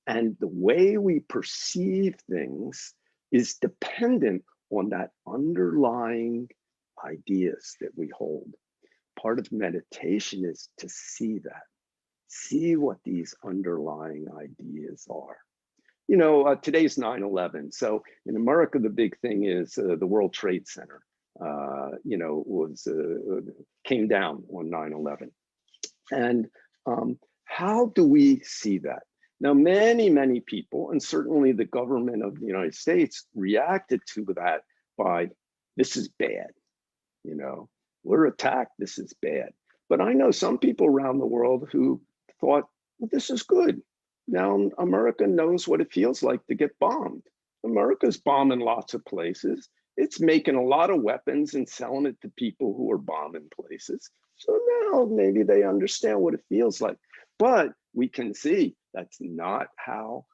And the way we perceive things is dependent on that underlying ideas that we hold. Part of meditation is to see that, see what these underlying ideas are. You know, today's 9/11. So in America, the big thing is the World Trade Center, you know, came down on 9/11. And how do we see that? Now, many people, and certainly the government of the United States, reacted to that by, this is bad, you know, we're attacked, this is bad. But I know some people around the world who thought, well, this is good. Now America knows what it feels like to get bombed. America's bombing lots of places. It's making a lot of weapons and selling it to people who are bombing places. So now maybe they understand what it feels like. But we can see that's not how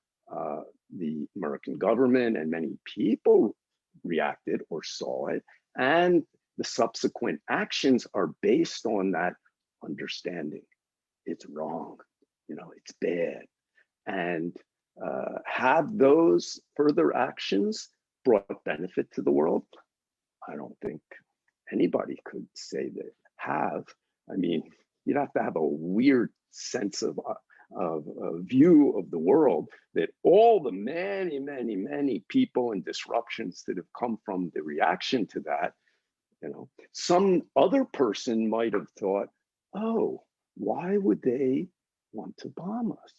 the American government and many people reacted or saw it. And the subsequent actions are based on that understanding. It's wrong, you know, it's bad. And have those further actions brought benefit to the world? I don't think anybody could say that have. I mean, you'd have to have a weird sense of view of the world that all the many people and disruptions that have come from the reaction to that, you know, some other person might have thought, oh, why would they want to bomb us?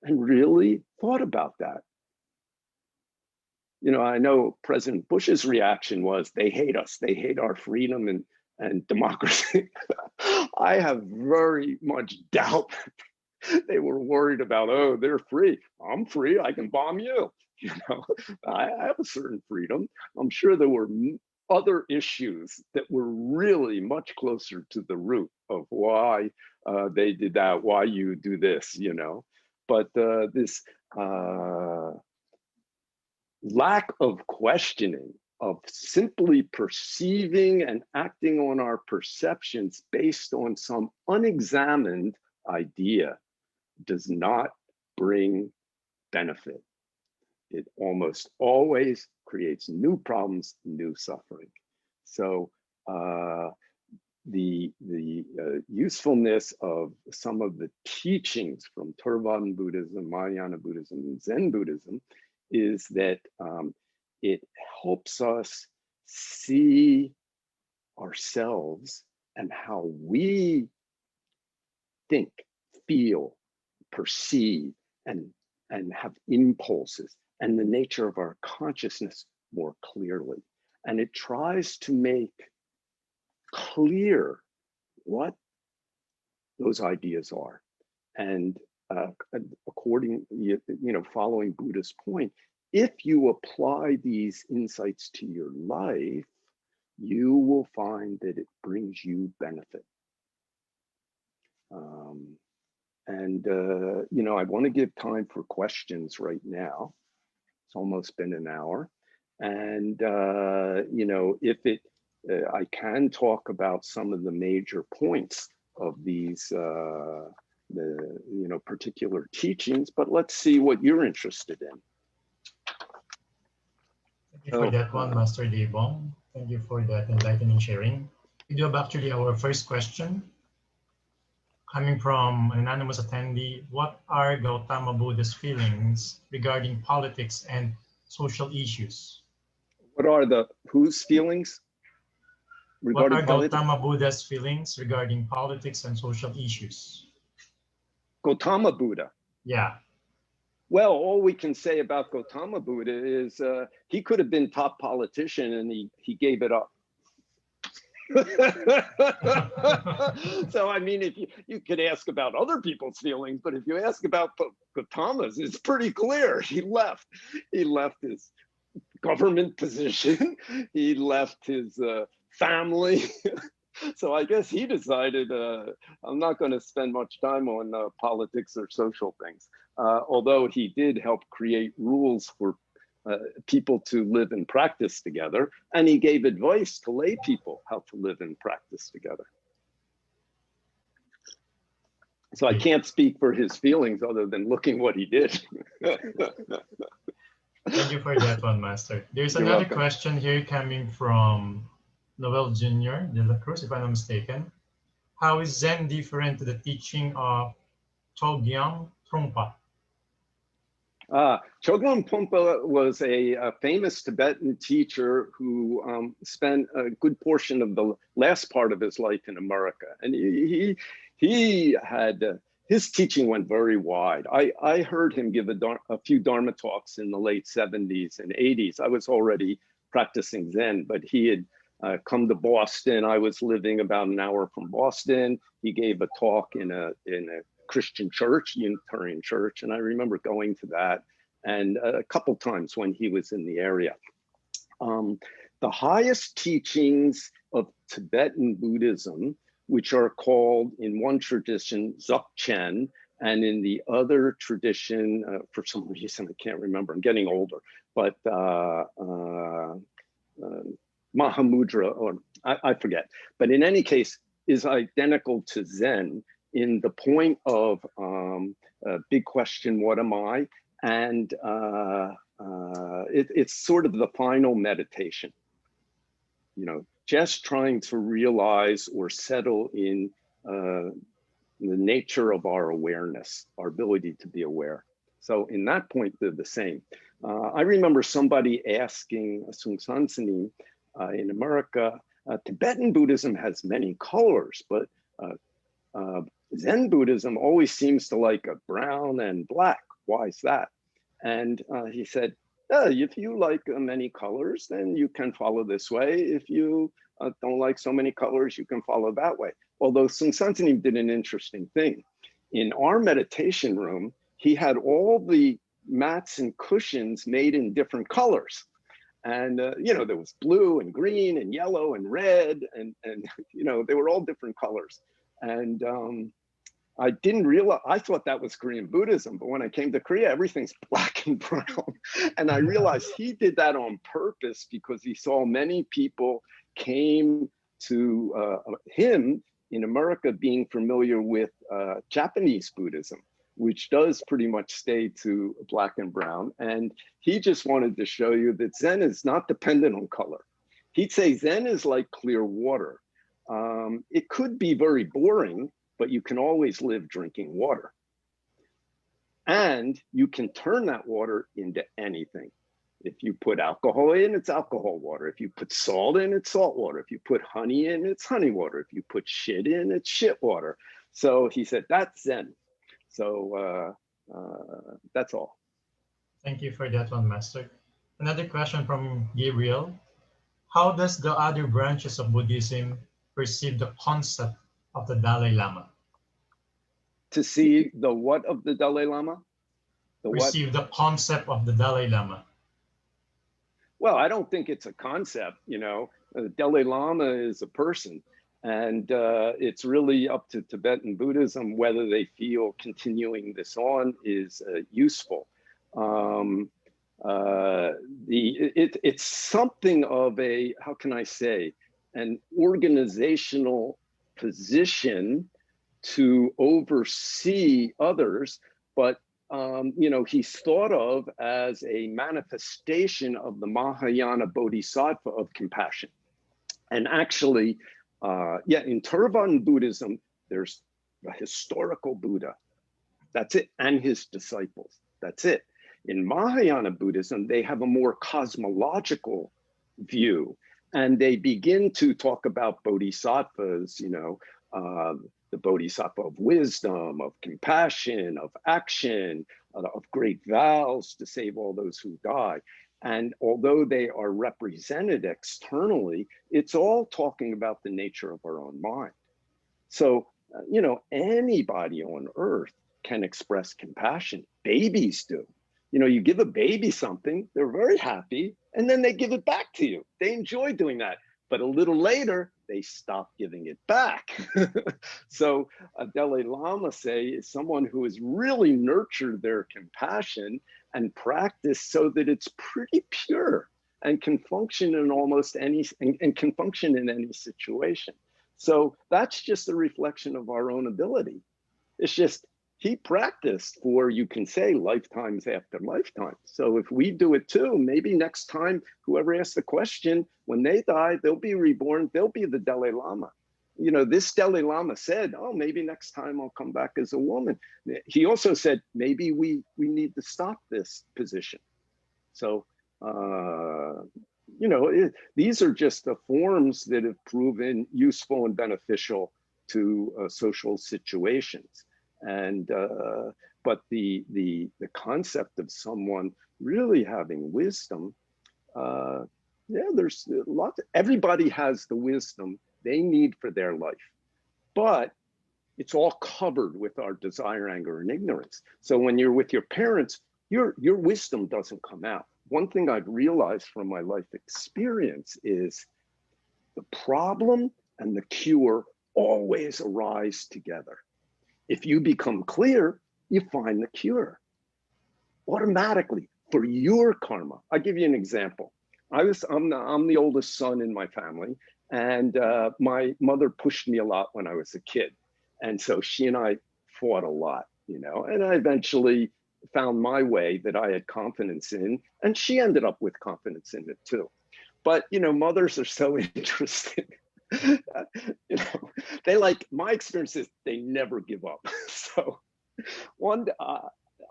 And really thought about that. You know, I know President Bush's reaction was they hate us, they hate our freedom and democracy. I have very much doubt they were worried about, oh, they're free. I'm free, I can bomb you. You know, I have a certain freedom. I'm sure there were other issues that were really much closer to the root of why they did that, why you do this, you know. But this lack of questioning, of simply perceiving and acting on our perceptions based on some unexamined idea does not bring benefit. It almost always creates new problems, new suffering. So the usefulness of some of the teachings from Theravada Buddhism, Mahayana Buddhism, and Zen Buddhism is that it helps us see ourselves and how we think, feel, perceive, and have impulses and the nature of our consciousness more clearly. And it tries to make clear what those ideas are. And according, you know, following Buddha's point, if you apply these insights to your life, you will find that it brings you benefit. You know, I want to give time for questions right now. It's almost been an hour. And, you know, if I can talk about some of the major points of these particular teachings, but let's see what you're interested in. Thank you for that one, Master Dae Bong. Thank you for that enlightening sharing. We do have actually our first question coming from an anonymous attendee. What are Gautama Buddha's feelings regarding politics and social issues? What are whose feelings regarding What are politics? Gautama Buddha's feelings regarding politics and social issues? Gautama Buddha. Yeah. Well, all we can say about Gautama Buddha is he could have been top politician and he gave it up. So, I mean, if you could ask about other people's feelings, but if you ask about Gautama's, it's pretty clear. He left his government position. He left his family. So I guess he decided, I'm not going to spend much time on politics or social things, although he did help create rules for people to live and practice together. And he gave advice to lay people how to live and practice together. So I can't speak for his feelings other than looking what he did. Thank you for that one, Master. There's You're another welcome. question here coming from Noel Jr. de la Cruz, if I'm not mistaken. How is Zen different to the teaching of Chogyam Trungpa? Chogyam Trungpa was a famous Tibetan teacher who spent a good portion of the last part of his life in America. And he had, his teaching went very wide. I heard him give a few Dharma talks in the late 70s and 80s. I was already practicing Zen, but he had come to Boston. I was living about an hour from Boston. He gave a talk in a Christian church, Unitarian church, and I remember going to that, and a couple times when he was in the area. The highest teachings of Tibetan Buddhism, which are called in one tradition Dzogchen, and in the other tradition, for some reason I can't remember, I'm getting older, but Mahamudra, or I forget, but in any case, is identical to Zen in the point of big question, what am I? And it's sort of the final meditation, just trying to realize or settle in the nature of our awareness, our ability to be aware. So in that point, they're the same. I remember somebody asking Seung in America, Tibetan Buddhism has many colors, but Zen Buddhism always seems to like a brown and black. Why is that? And he said, if you like many colors, then you can follow this way. If you don't like so many colors, you can follow that way. Although Seung did an interesting thing. In our meditation room, he had all the mats and cushions made in different colors. And, there was blue and green and yellow and red and they were all different colors. And I didn't realize, I thought that was Korean Buddhism, but when I came to Korea, everything's black and brown. And I realized he did that on purpose because he saw many people came to him in America being familiar with Japanese Buddhism, which does pretty much stay to black and brown. And he just wanted to show you that Zen is not dependent on color. He'd say Zen is like clear water. It could be very boring, but you can always live drinking water. And you can turn that water into anything. If you put alcohol in, it's alcohol water. If you put salt in, it's salt water. If you put honey in, it's honey water. If you put shit in, it's shit water. So he said, that's Zen. So that's all. Thank you for that one, Master. Another question from Gabriel. How does the other branches of Buddhism perceive the concept of the Dalai Lama? To see the what of the Dalai Lama? Perceive the concept of the Dalai Lama. Well, I don't think it's a concept, Dalai Lama is a person. And it's really up to Tibetan Buddhism whether they feel continuing this on is useful. It's something of a, how can I say, an organizational position to oversee others, but he's thought of as a manifestation of the Mahayana Bodhisattva of compassion. And actually, in Theravada Buddhism, there's a historical Buddha. That's it, and his disciples. That's it. In Mahayana Buddhism, they have a more cosmological view, and they begin to talk about bodhisattvas, the bodhisattva of wisdom, of compassion, of action, of great vows to save all those who die. And although they are represented externally, it's all talking about the nature of our own mind. So, anybody on earth can express compassion. Babies do. You give a baby something, they're very happy, and then they give it back to you. They enjoy doing that. But a little later, they stop giving it back. So Dalai Lama is someone who has really nurtured their compassion and practiced so that it's pretty pure and can function in almost any, and can function in any situation. So that's just a reflection of our own ability. It's just, he practiced for, you can say, lifetimes after lifetime. So if we do it too, maybe next time, whoever asks the question, when they die, they'll be reborn, they'll be the Dalai Lama. This Dalai Lama said, oh, maybe next time I'll come back as a woman. He also said, maybe we need to stop this position. So, these are just the forms that have proven useful and beneficial to social situations. And but the concept of someone really having wisdom, there's lots. Everybody has the wisdom they need for their life, but it's all covered with our desire, anger, and ignorance. So when you're with your parents, your wisdom doesn't come out. One thing I've realized from my life experience is the problem and the cure always arise together. If you become clear, you find the cure automatically for your karma. I'll give you an example. I'm the oldest son in my family, and my mother pushed me a lot when I was a kid. And so she and I fought a lot, and I eventually found my way that I had confidence in, and she ended up with confidence in it too. But, mothers are so interesting. They my experience is they never give up. So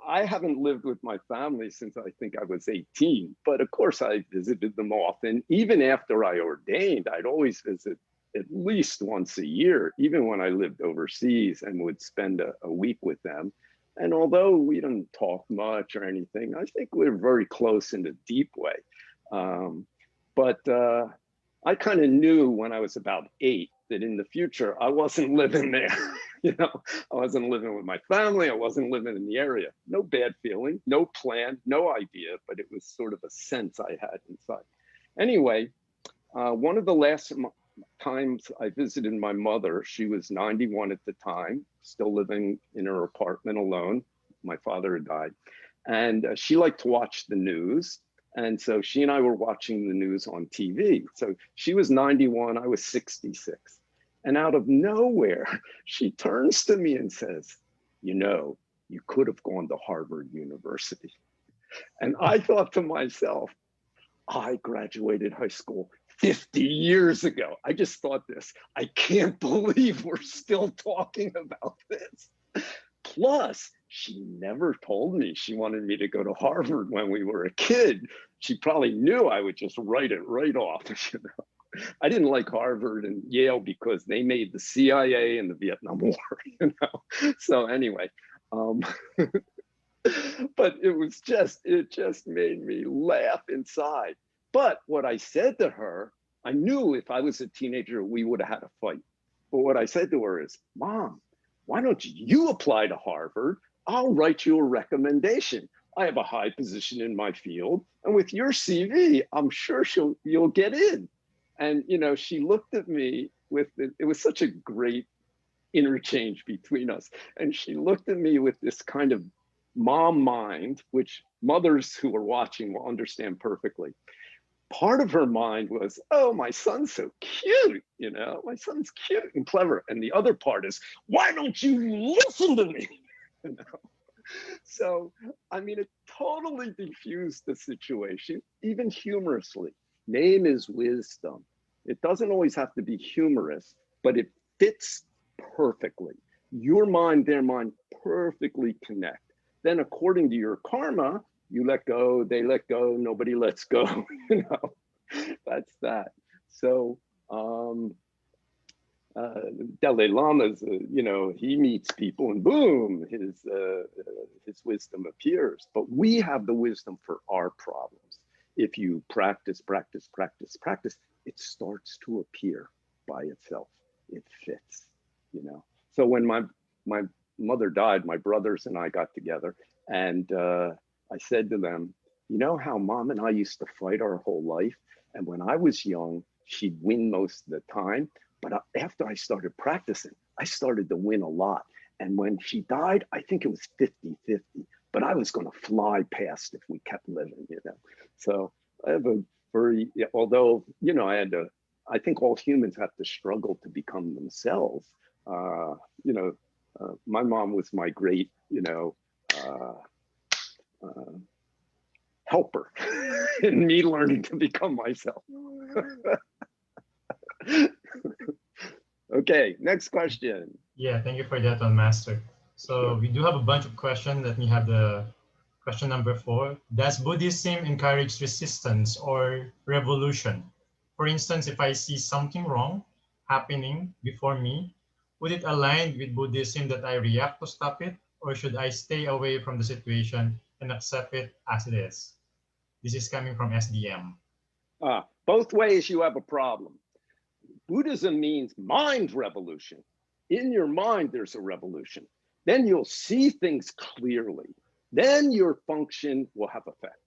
I haven't lived with my family since I think I was 18, but of course I visited them often. Even after I ordained, I'd always visit at least once a year, even when I lived overseas, and would spend a week with them. And although we didn't talk much or anything, I think we were very close in a deep way. But I kind of knew when I was about 8 that in the future, I wasn't living there. I wasn't living with my family. I wasn't living in the area. No bad feeling, no plan, no idea, but it was sort of a sense I had inside. Anyway, one of the last times I visited my mother, she was 91 at the time, still living in her apartment alone. My father had died. And she liked to watch the news. And so she and I were watching the news on TV. So she was 91, I was 66. And out of nowhere, she turns to me and says, you could have gone to Harvard University. And I thought to myself, I graduated high school 50 years ago. I just thought this, I can't believe we're still talking about this. Plus, she never told me she wanted me to go to Harvard when we were a kid. She probably knew I would just write it right off. I didn't like Harvard and Yale because they made the CIA and the Vietnam War, So anyway, but it just made me laugh inside. But what I said to her, I knew if I was a teenager, we would have had a fight. But what I said to her is, Mom, why don't you apply to Harvard? I'll write you a recommendation. I have a high position in my field, and with your CV, I'm sure you'll get in. And she looked at me it was such a great interchange between us. And she looked at me with this kind of mom mind, which mothers who are watching will understand perfectly. part of her mind was, oh, my son's so cute, you know, my son's cute and clever. And the other part is, why don't you listen to me? You know? So, I mean, it totally diffused the situation, even humorously. Name is wisdom. It doesn't always have to be humorous, but it fits perfectly. Your mind, their mind perfectly connect. Then according to your karma, you let go, they let go, nobody lets go, you know, that's that. So Dalai Lama's, you know, he meets people and boom, his wisdom appears. But we have the wisdom for our problems. If you practice, practice, practice, practice, it starts to appear by itself. It fits, you know. So when my mother died, my brothers and I got together, and I said to them, you know how mom and I used to fight our whole life? And when I was young, she'd win most of the time. But after I started practicing, I started to win a lot. And when she died, I think it was 50-50, but I was going to fly past if we kept living, you know. So I have a very, although, you know, I think all humans have to struggle to become themselves. You know, my mom was my great, you know, helper in me learning to become myself. Okay, next question. Yeah, thank you for that one, Master. So we do have a bunch of questions. Let me have the question number 4. Does Buddhism encourage resistance or revolution? For instance, if I see something wrong happening before me, would it align with Buddhism that I react to stop it? Or should I stay away from the situation and accept it as it is? This is coming from SDM. Both ways you have a problem. Buddhism means mind revolution. In your mind, there's a revolution. Then you'll see things clearly. Then your function will have effect.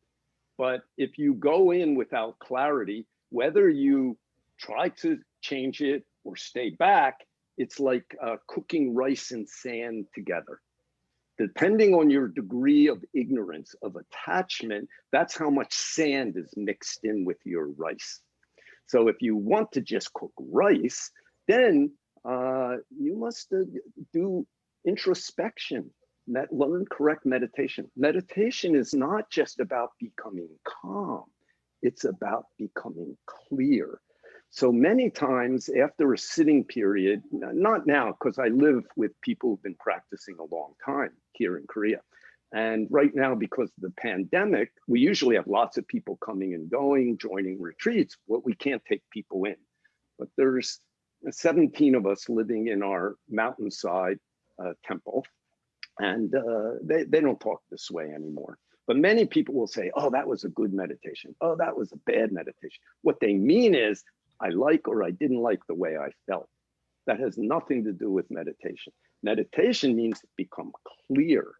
But if you go in without clarity, whether you try to change it or stay back, it's like cooking rice and sand together. Depending on your degree of ignorance, of attachment, that's how much sand is mixed in with your rice. So if you want to just cook rice, then you must do introspection, learn correct meditation. Meditation is not just about becoming calm, it's about becoming clear. So many times after a sitting period, not now, because I live with people who've been practicing a long time here in Korea. And right now, because of the pandemic, we usually have lots of people coming and going, joining retreats, but we can't take people in. But there's 17 of us living in our mountainside temple, and they don't talk this way anymore. But many people will say, oh, that was a good meditation. Oh, that was a bad meditation. What they mean is, I like or I didn't like the way I felt. That has nothing to do with meditation. Meditation means become clear.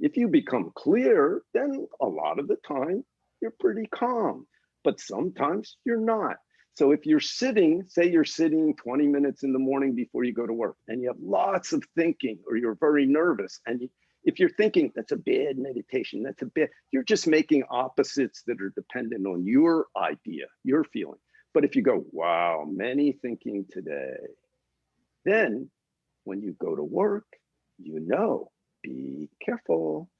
If you become clear, then a lot of the time you're pretty calm, but sometimes you're not. So if you're sitting, say you're sitting 20 minutes in the morning before you go to work and you have lots of thinking or you're very nervous, and if you're thinking that's a bad meditation, you're just making opposites that are dependent on your idea, your feeling. But if you go, wow, many thinking today, then when you go to work, you know, be careful,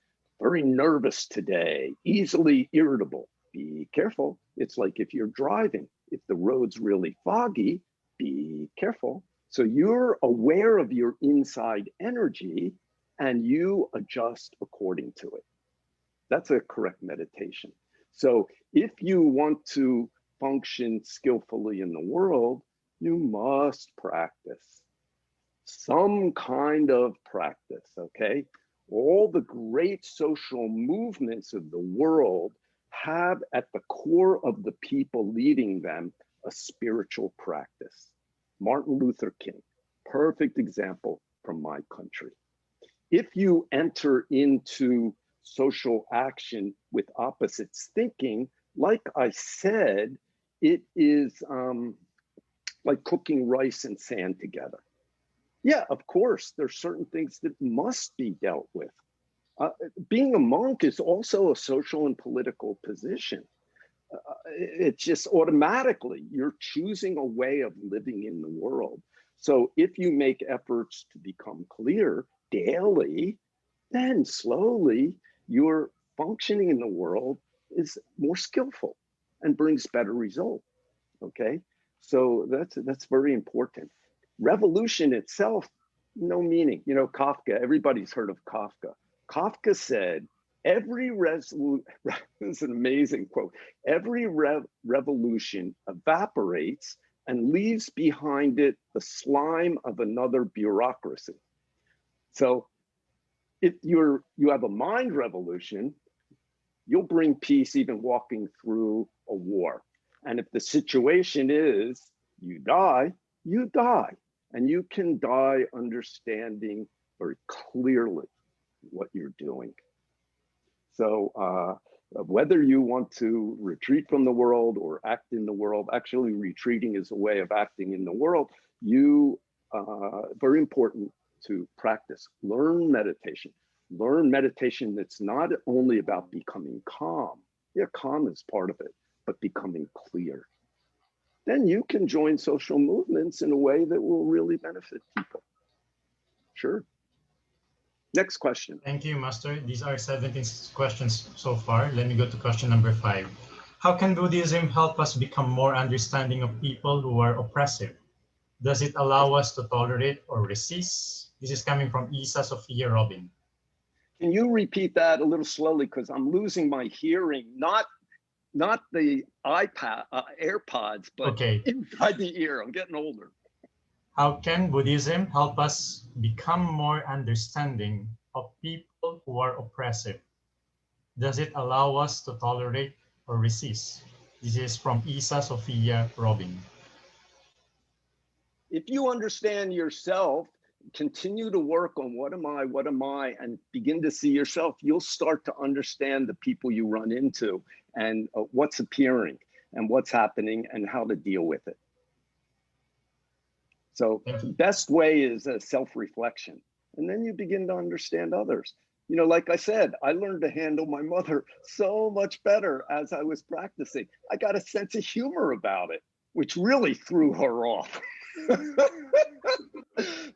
very nervous today, easily irritable, be careful. It's like if you're driving, if the road's really foggy, be careful. So you're aware of your inside energy and you adjust according to it. That's a correct meditation. So if you want to function skillfully in the world, you must practice. Some kind of practice, okay? All the great social movements of the world have at the core of the people leading them a spiritual practice. Martin Luther King, perfect example from my country. If you enter into social action with opposites thinking, like I said, it is like cooking rice and sand together. Yeah, of course, there's certain things that must be dealt with. Being a monk is also a social and political position. it's just automatically you're choosing a way of living in the world. So if you make efforts to become clear daily, then slowly your functioning in the world is more skillful and brings better results. Okay, so that's very important. Revolution itself, no meaning. You know, Kafka, everybody's heard of Kafka. Kafka said, every revolution, this is an amazing quote, every revolution evaporates and leaves behind it the slime of another bureaucracy. So if you have a mind revolution, you'll bring peace even walking through a war. And if the situation is you die, you die. And you can die understanding very clearly what you're doing. So whether you want to retreat from the world or act in the world, actually retreating is a way of acting in the world. Very important to practice. Learn meditation. Learn meditation that's not only about becoming calm. Yeah, calm is part of it, but becoming clear. Then you can join social movements in a way that will really benefit people. Sure. Next question. Thank you, Master. These are 17 questions so far. Let me go to question number 5. How can Buddhism help us become more understanding of people who are oppressive? Does it allow us to tolerate or resist? This is coming from Isa Sophia Robin. Can you repeat that a little slowly? Because I'm losing my hearing, not the iPad, AirPods, but inside the ear. I'm getting older. How can Buddhism help us become more understanding of people who are oppressive? Does it allow us to tolerate or resist? This is from Isa Sophia Robin. If you understand yourself, continue to work on what am I, and begin to see yourself, you'll start to understand the people you run into and what's appearing and what's happening and how to deal with it. So the best way is a self-reflection. And then you begin to understand others. You know, like I said, I learned to handle my mother so much better as I was practicing. I got a sense of humor about it, which really threw her off.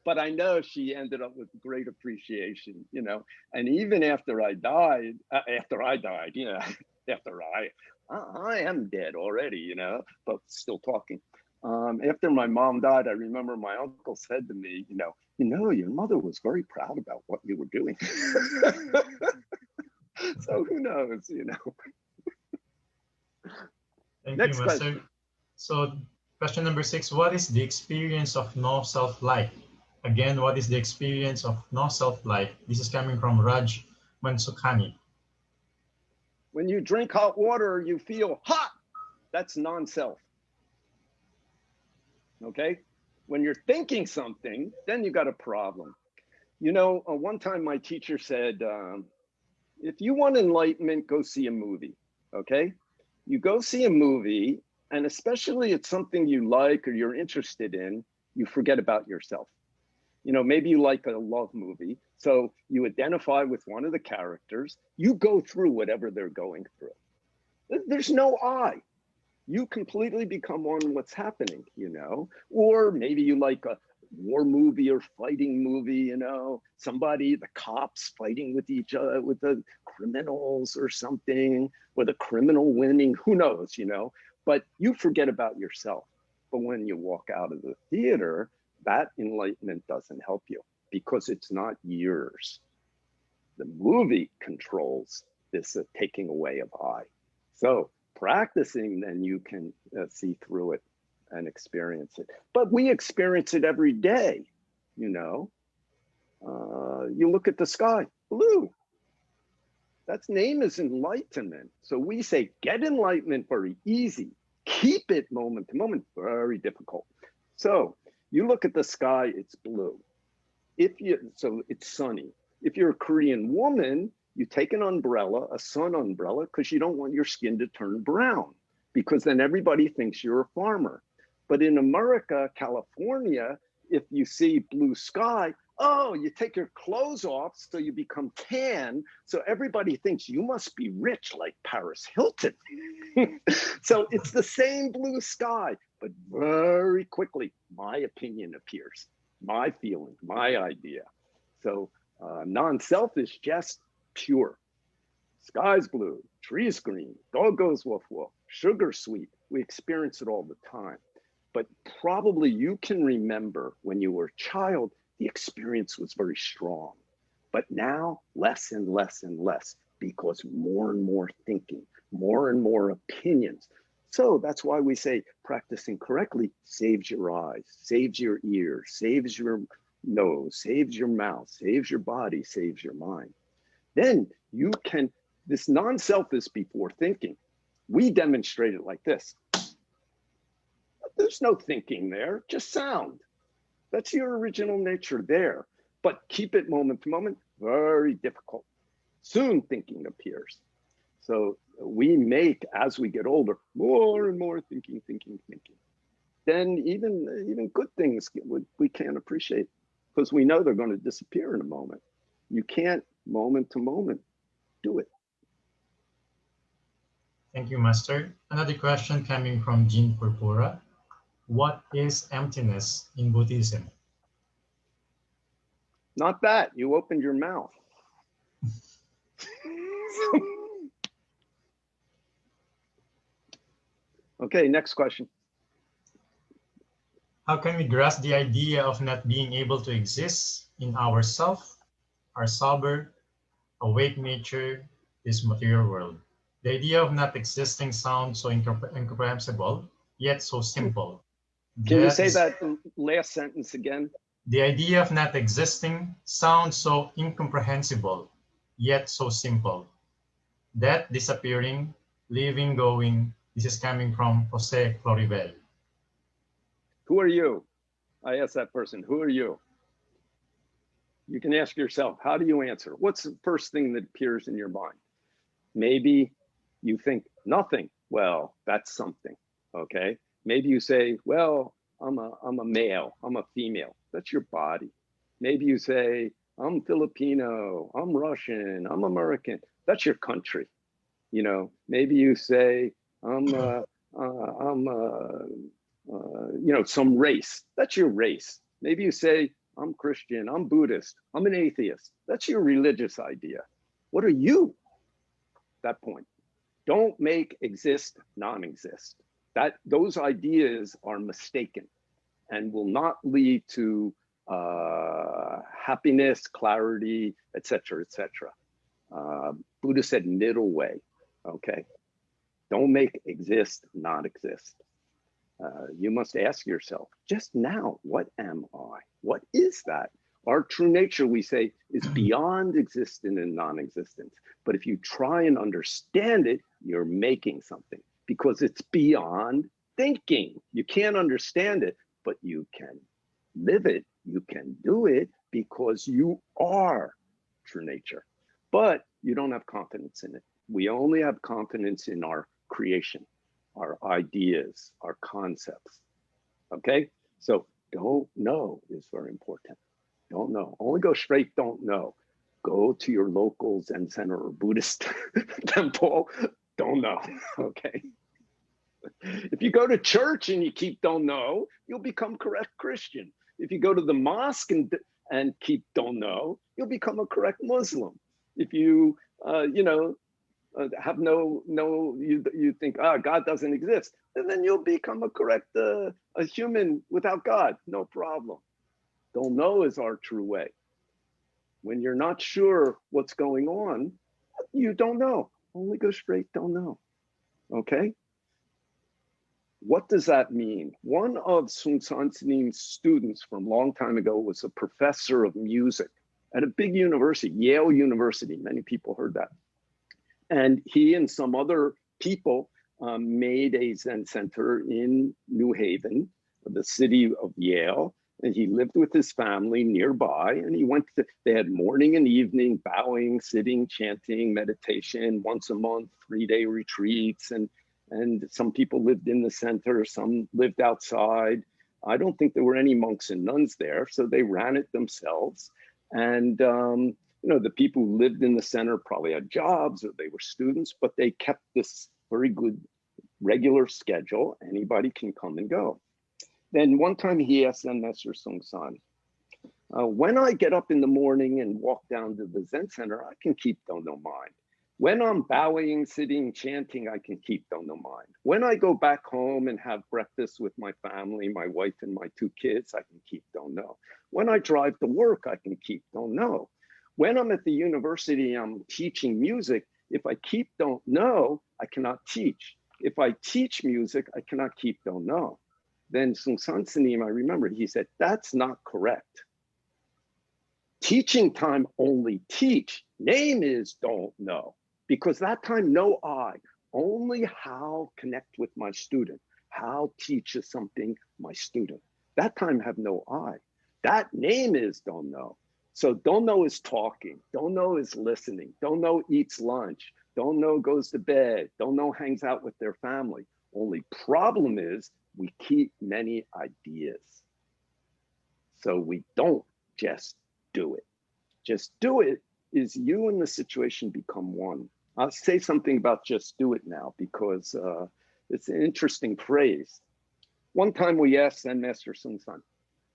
But I know she ended up with great appreciation, you know. And even after I died, you know, after I am dead already, you know, but still talking. After my mom died, I remember my uncle said to me, you know, your mother was very proud about what you were doing. So who knows, you know. Next question. So question number 6, what is the experience of no self-like? Again, what is the experience of no self-like? This is coming from Raj Mansukhani. When you drink hot water, you feel hot. That's non-self. Okay? When you're thinking something, then you got a problem. You know, one time my teacher said, if you want enlightenment, go see a movie, okay? You go see a movie, and especially it's something you like or you're interested in, you forget about yourself. You know, maybe you like a love movie, so you identify with one of the characters, you go through whatever they're going through. There's no I. You completely become one with what's happening, you know? Or maybe you like a war movie or fighting movie, you know? The cops fighting with each other, with the criminals or something, or the criminal winning, who knows, you know? But you forget about yourself. But when you walk out of the theater, that enlightenment doesn't help you because it's not yours. The movie controls this taking away of I. So practicing, then you can see through it and experience it. But we experience it every day, you know. You look at the sky, blue. That name is enlightenment. So we say, get enlightenment very easy. Keep it moment to moment, very difficult. So you look at the sky, it's blue. So it's sunny. If you're a Korean woman, you take an umbrella, a sun umbrella, because you don't want your skin to turn brown, because then everybody thinks you're a farmer. But in America, California, if you see blue sky, Oh, you take your clothes off so you become tan. So everybody thinks you must be rich like Paris Hilton. So it's the same blue sky, but very quickly, my opinion appears, my feeling, my idea. So non-self is just pure. Sky's blue, tree's green, dog goes woof woof, sugar sweet. We experience it all the time. But probably you can remember when you were a child, the experience was very strong. But now less and less and less, because more and more thinking, more and more opinions. So that's why we say practicing correctly saves your eyes, saves your ears, saves your nose, saves your mouth, saves your body, saves your mind. Then you can, this non-self is before thinking. We demonstrate it like this. There's no thinking there, just sound. That's your original nature there. But keep it moment to moment, very difficult. Soon thinking appears. So we make, as we get older, more and more thinking. Then even good things we can't appreciate because we know they're going to disappear in a moment. You can't moment to moment do it. Thank you, Master. Another question coming from Jean Purpura. What is emptiness in Buddhism? Not that, you opened your mouth. Okay, next question. How can we grasp the idea of not being able to exist in ourself, our sober, awake nature, this material world? The idea of not existing sounds so incomprehensible, yet so simple. Can you say that last sentence again? The idea of not existing sounds so incomprehensible, yet so simple. Death, disappearing, living, going. This is coming from Jose Floribel. Who are you? I asked that person, who are you? You can ask yourself, how do you answer? What's the first thing that appears in your mind? Maybe you think nothing. Well, that's something, okay? Maybe you say, well, I'm a male, I'm a female. That's your body. Maybe you say, I'm Filipino, I'm Russian, I'm American. That's your country. You know, maybe you say, I'm some race. That's your race. Maybe you say, I'm Christian, I'm Buddhist, I'm an atheist. That's your religious idea. What are you? That point. Don't make exist non-exist. Those ideas are mistaken and will not lead to happiness, clarity, etc., etc. Buddha said middle way, okay? Don't make exist non-exist. You must ask yourself, just now, what am I? What is that? Our true nature, we say, is beyond existence and non-existence. But if you try and understand it, you're making something because it's beyond thinking. You can't understand it, but you can live it. You can do it because you are true nature. But you don't have confidence in it. We only have confidence in our creation, our ideas, our concepts, okay? So don't know is very important. Don't know, only go straight, don't know. Go to your local Zen center or Buddhist temple, don't know, okay? If you go to church and you keep don't know, you'll become correct Christian. If you go to the mosque and keep don't know, you'll become a correct Muslim. If you, have you think, God doesn't exist, and then you'll become a correct a human without God, no problem. Don't know is our true way. When you're not sure what's going on, you don't know. Only go straight, don't know. Okay? What does that mean? One of Seung San's students from a long time ago was a professor of music at a big university, Yale University. Many people heard that. And he and some other people made a Zen center in New Haven, the city of Yale. And he lived with his family nearby. And he they had morning and evening bowing, sitting, chanting, meditation, once a month, 3-day retreats. And some people lived in the center, some lived outside. I don't think there were any monks and nuns there, so they ran it themselves. And you know, the people who lived in the center probably had jobs or they were students, but they kept this very good regular schedule. Anybody can come and go. Then one time he asked Zen Master Seung, when I get up in the morning and walk down to the Zen center, I can keep Don't Know Mind. When I'm bowing, sitting, chanting, I can keep Don't Know Mind. When I go back home and have breakfast with my family, my wife and my 2 kids, I can keep Don't Know. When I drive to work, I can keep Don't Know. When I'm at the university, I'm teaching music. If I keep Don't Know, I cannot teach. If I teach music, I cannot keep Don't Know. Then Seung Sanim, I remember, he said, that's not correct. Teaching time only teach. Name is Don't Know. Because that time, no I, only how connect with my student, how teaches something my student. That time have no I. That name is Don't Know. So Don't Know is talking, Don't Know is listening, Don't Know eats lunch, Don't Know goes to bed, Don't Know hangs out with their family. Only problem is we keep many ideas. So we don't just do it. Just do it is you and the situation become one. I'll say something about just do it now because it's an interesting phrase. One time we asked Zen Master Seung,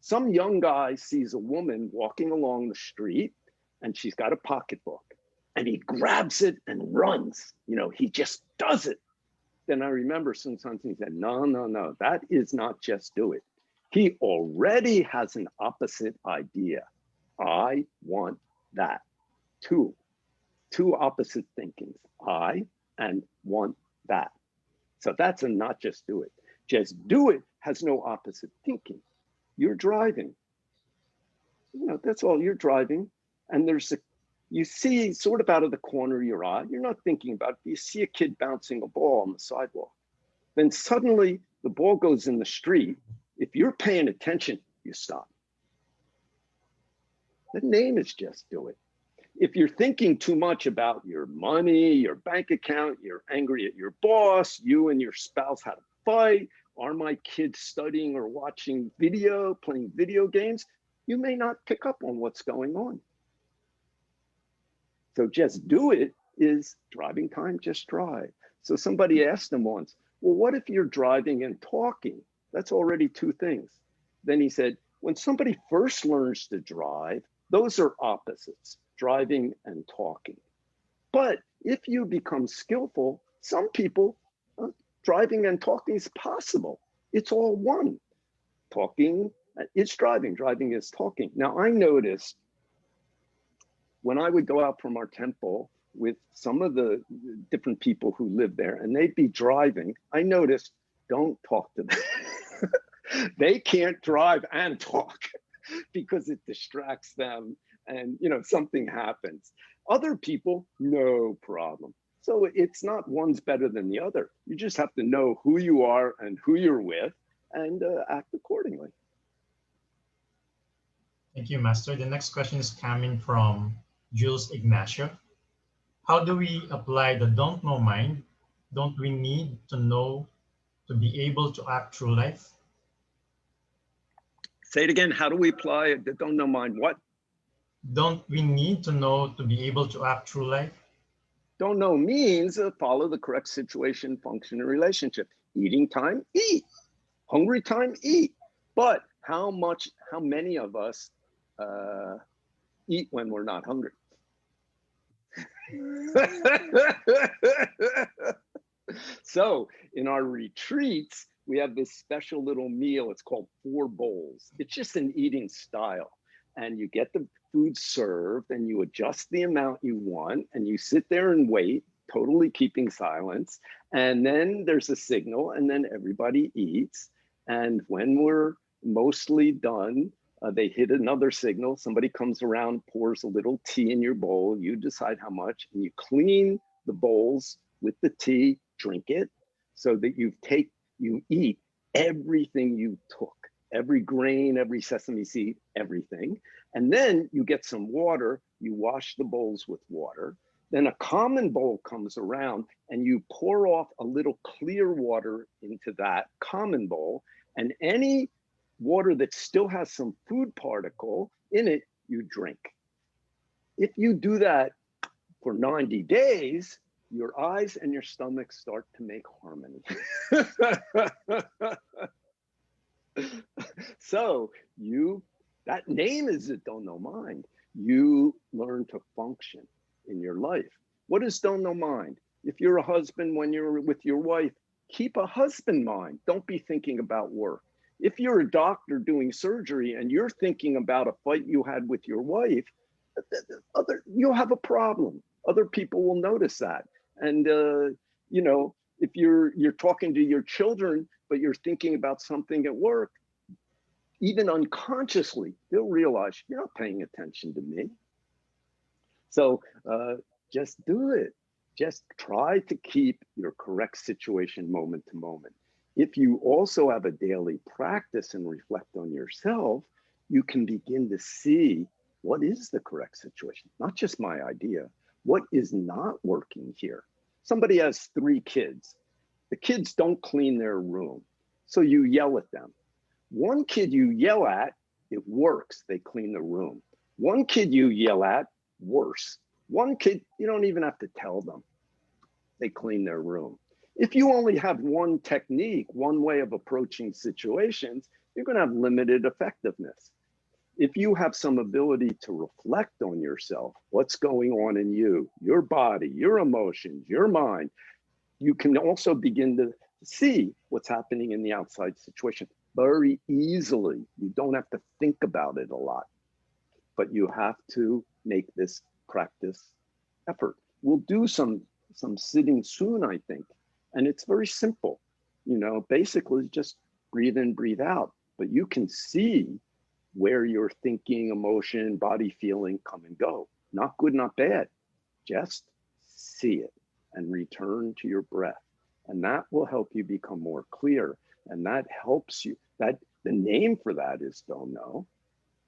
some young guy sees a woman walking along the street and she's got a pocketbook and he grabs it and runs. You know, he just does it. Then I remember Seung said, no, that is not just do it. He already has an opposite idea. I want that. Two opposite thinkings, I and want that. So that's a not just do it. Just do it has no opposite thinking. You're driving. You know, that's all, you're driving. And you see sort of out of the corner of your eye, you're not thinking about it, you see a kid bouncing a ball on the sidewalk. Then suddenly the ball goes in the street. If you're paying attention, you stop. The name is just do it. If you're thinking too much about your money, your bank account, you're angry at your boss, you and your spouse had a fight, are my kids studying or watching video, playing video games, you may not pick up on what's going on. So just do it is driving time, just drive. So somebody asked him once, well, what if you're driving and talking? That's already 2 things. Then he said, when somebody first learns to drive, those are opposites, driving and talking. But if you become skillful, some people, driving and talking is possible. It's all one. Talking is driving, driving is talking. Now I noticed when I would go out from our temple with some of the different people who live there and they'd be driving, I noticed, don't talk to them. They can't drive and talk because it distracts them and, you know, something happens. Other people, no problem. So it's not one's better than the other. You just have to know who you are and who you're with and act accordingly. Thank you, Master. The next question is coming from Jules Ignacio. How do we apply the don't know mind? Don't we need to know to be able to act through life? Say it again. How do we apply the don't know mind? What? Don't we need to know to be able to act through life? Don't know means follow the correct situation, function, and relationship. Eating time, eat. Hungry time, eat. But how many of us eat when we're not hungry? So in our retreats, we have this special little meal. It's called 4 bowls. It's just an eating style. And you get the food served and you adjust the amount you want and you sit there and wait, totally keeping silence. And then there's a signal and then everybody eats. And when we're mostly done, they hit another signal. Somebody comes around, pours a little tea in your bowl. You decide how much and you clean the bowls with the tea, drink it so that you eat everything you took. Every grain, every sesame seed, everything. And then you get some water, you wash the bowls with water. Then a common bowl comes around and you pour off a little clear water into that common bowl. And any water that still has some food particle in it, you drink. If you do that for 90 days, your eyes and your stomach start to make harmony. So that name is a don't know mind. You learn to function in your life. What is don't know mind? If you're a husband, when you're with your wife, keep a husband mind. Don't be thinking about work. If you're a doctor doing surgery and you're thinking about a fight you had with your wife, you'll have a problem. Other people will notice that. And you know, if you're talking to your children, but you're thinking about something at work, even unconsciously, they'll realize you're not paying attention to me. So just do it. Just try to keep your correct situation moment to moment. If you also have a daily practice and reflect on yourself, you can begin to see what is the correct situation, not just my idea. What is not working here? Somebody has 3 kids. The kids don't clean their room, so you yell at them. One kid you yell at, it works, they clean the room. One kid you yell at, worse. One kid, you don't even have to tell them, they clean their room. If you only have one technique, one way of approaching situations, you're going to have limited effectiveness. If you have some ability to reflect on yourself, what's going on in you, your body, your emotions, your mind, you can also begin to see what's happening in the outside situation very easily. You don't have to think about it a lot, but you have to make this practice effort. We'll do some sitting soon, I think. And it's very simple, you know, basically just breathe in, breathe out, but you can see where your thinking, emotion, body feeling come and go. Not good, not bad. Just see it and return to your breath. And that will help you become more clear. And that helps you. That the name for that is don't know,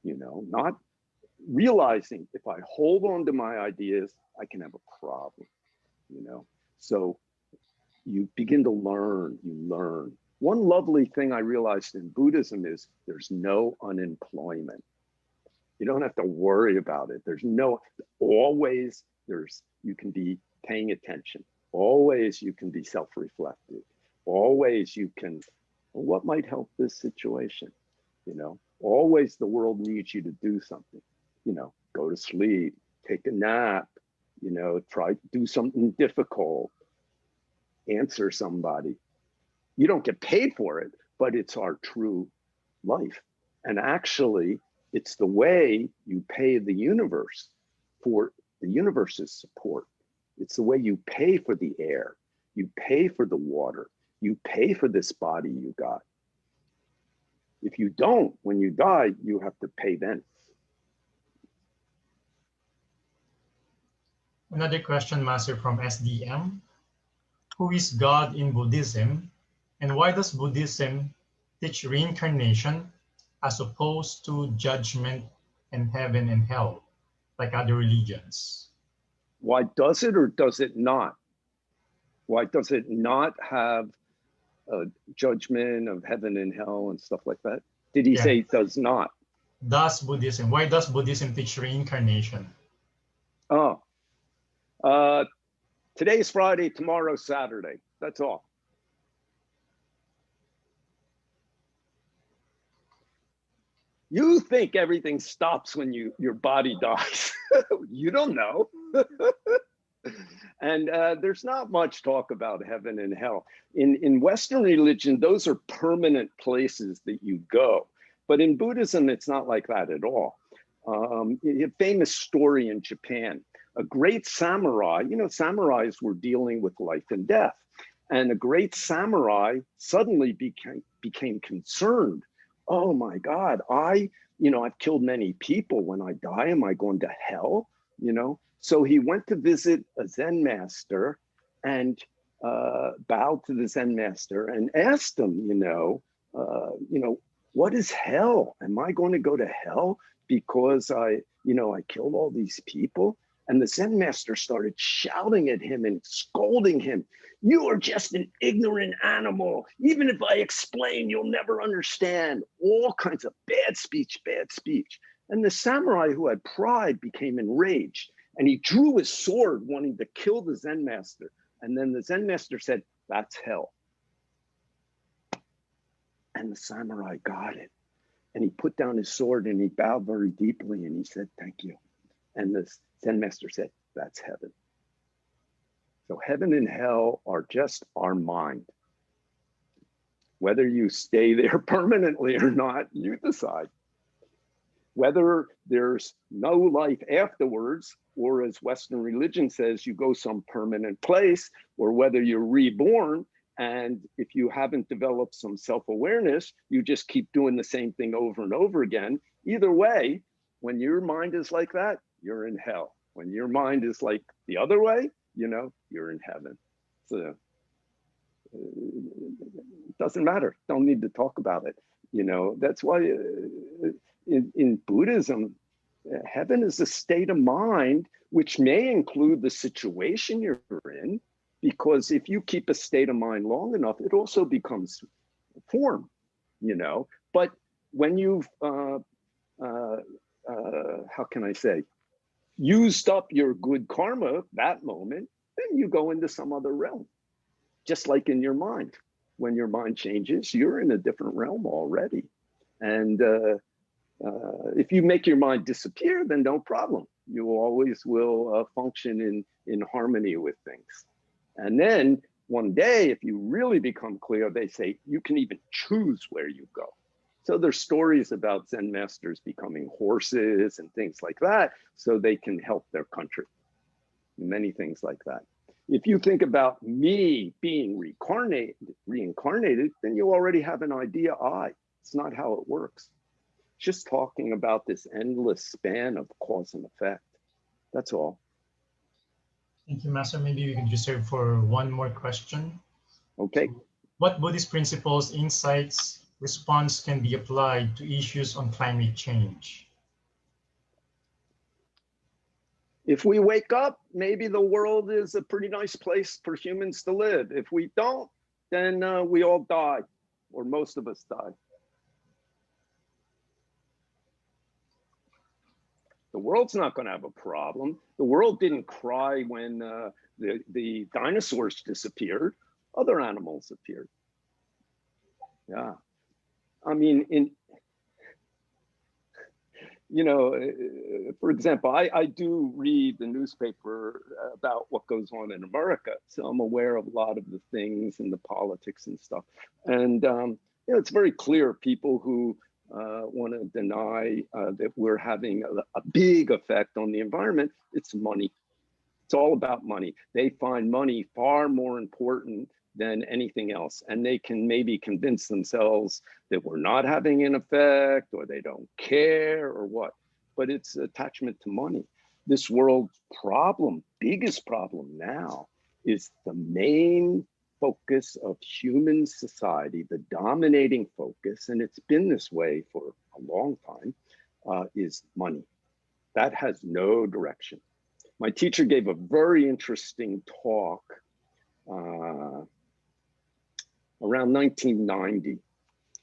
you know, not realizing if I hold on to my ideas, I can have a problem, you know. So you begin to learn, you learn. One lovely thing I realized in Buddhism is there's no unemployment. You don't have to worry about it. There's no, always you can be paying attention. Always you can be self-reflective. Always you can, well, what might help this situation? You know, always the world needs you to do something. You know, go to sleep, take a nap, you know, try to do something difficult, answer somebody. You don't get paid for it, but it's our true life. And actually, it's the way you pay the universe for the universe's support. It's the way you pay for the air, you pay for the water, you pay for this body you got. If you don't, when you die, you have to pay then. Another question, Master, from SDM. Who is God in Buddhism, and why does Buddhism teach reincarnation as opposed to judgment and heaven and hell, like other religions? Why does it or does it not? Why does it not have a judgment of heaven and hell and stuff like that? Did he say it does not? Why does Buddhism teach reincarnation? Oh, today's Friday, tomorrow's Saturday. That's all. You think everything stops when your body dies. You don't know. And there's not much talk about heaven and hell. In Western religion, those are permanent places that you go. But in Buddhism, it's not like that at all. A famous story in Japan, a great samurai, you know, samurais were dealing with life and death. And a great samurai suddenly became concerned. Oh my God, I've killed many people. When I die, am I going to hell? You know? So he went to visit a Zen master and bowed to the Zen master and asked him, what is hell? Am I going to go to hell because I killed all these people? And the Zen master started shouting at him and scolding him. You are just an ignorant animal. Even if I explain, you'll never understand. All kinds of bad speech, bad speech. And the samurai who had pride became enraged, and he drew his sword wanting to kill the Zen master. And then the Zen master said, that's hell. And the samurai got it. And he put down his sword and he bowed very deeply and he said, thank you. And the Zen master said, that's heaven. So heaven and hell are just our mind. Whether you stay there permanently or not, you decide. Whether there's no life afterwards, or as Western religion says, you go some permanent place, or whether you're reborn, and if you haven't developed some self-awareness, you just keep doing the same thing over and over again. Either way, when your mind is like that, you're in hell. When your mind is like the other way, you know, you're in heaven. So it doesn't matter. Don't need to talk about it. You know, that's why in Buddhism, heaven is a state of mind, which may include the situation you're in, because if you keep a state of mind long enough, it also becomes form, you know. But when you've, how can I say, used up your good karma that moment, then you go into some other realm. Just like in your mind. When your mind changes, you're in a different realm already. And if you make your mind disappear, then no problem. You always will function in harmony with things. And then one day, if you really become clear, they say you can even choose where you go. So there's stories about Zen masters becoming horses and things like that, so they can help their country. Many things like that. If you think about me being reincarnated, then you already have an idea. It's not how it works. Just talking about this endless span of cause and effect. That's all. Thank you, Master. Maybe we can reserve for one more question. Okay. So, what Buddhist principles, insights, response can be applied to issues on climate change? If we wake up, maybe the world is a pretty nice place for humans to live. If we don't, then we all die, or most of us die. The world's not going to have a problem. The world didn't cry when the dinosaurs disappeared. Other animals appeared. Yeah. I mean, you know, for example, I do read the newspaper about what goes on in America. So I'm aware of a lot of the things and the politics and stuff. And, you know, it's very clear people who want to deny that we're having a big effect on the environment, it's money. It's all about money. They find money far more important than anything else. And they can maybe convince themselves that we're not having an effect, or they don't care, or what. But it's attachment to money. This world's problem, biggest problem now, is the main focus of human society, the dominating focus, and it's been this way for a long time, is money. That has no direction. My teacher gave a very interesting talk around 1990.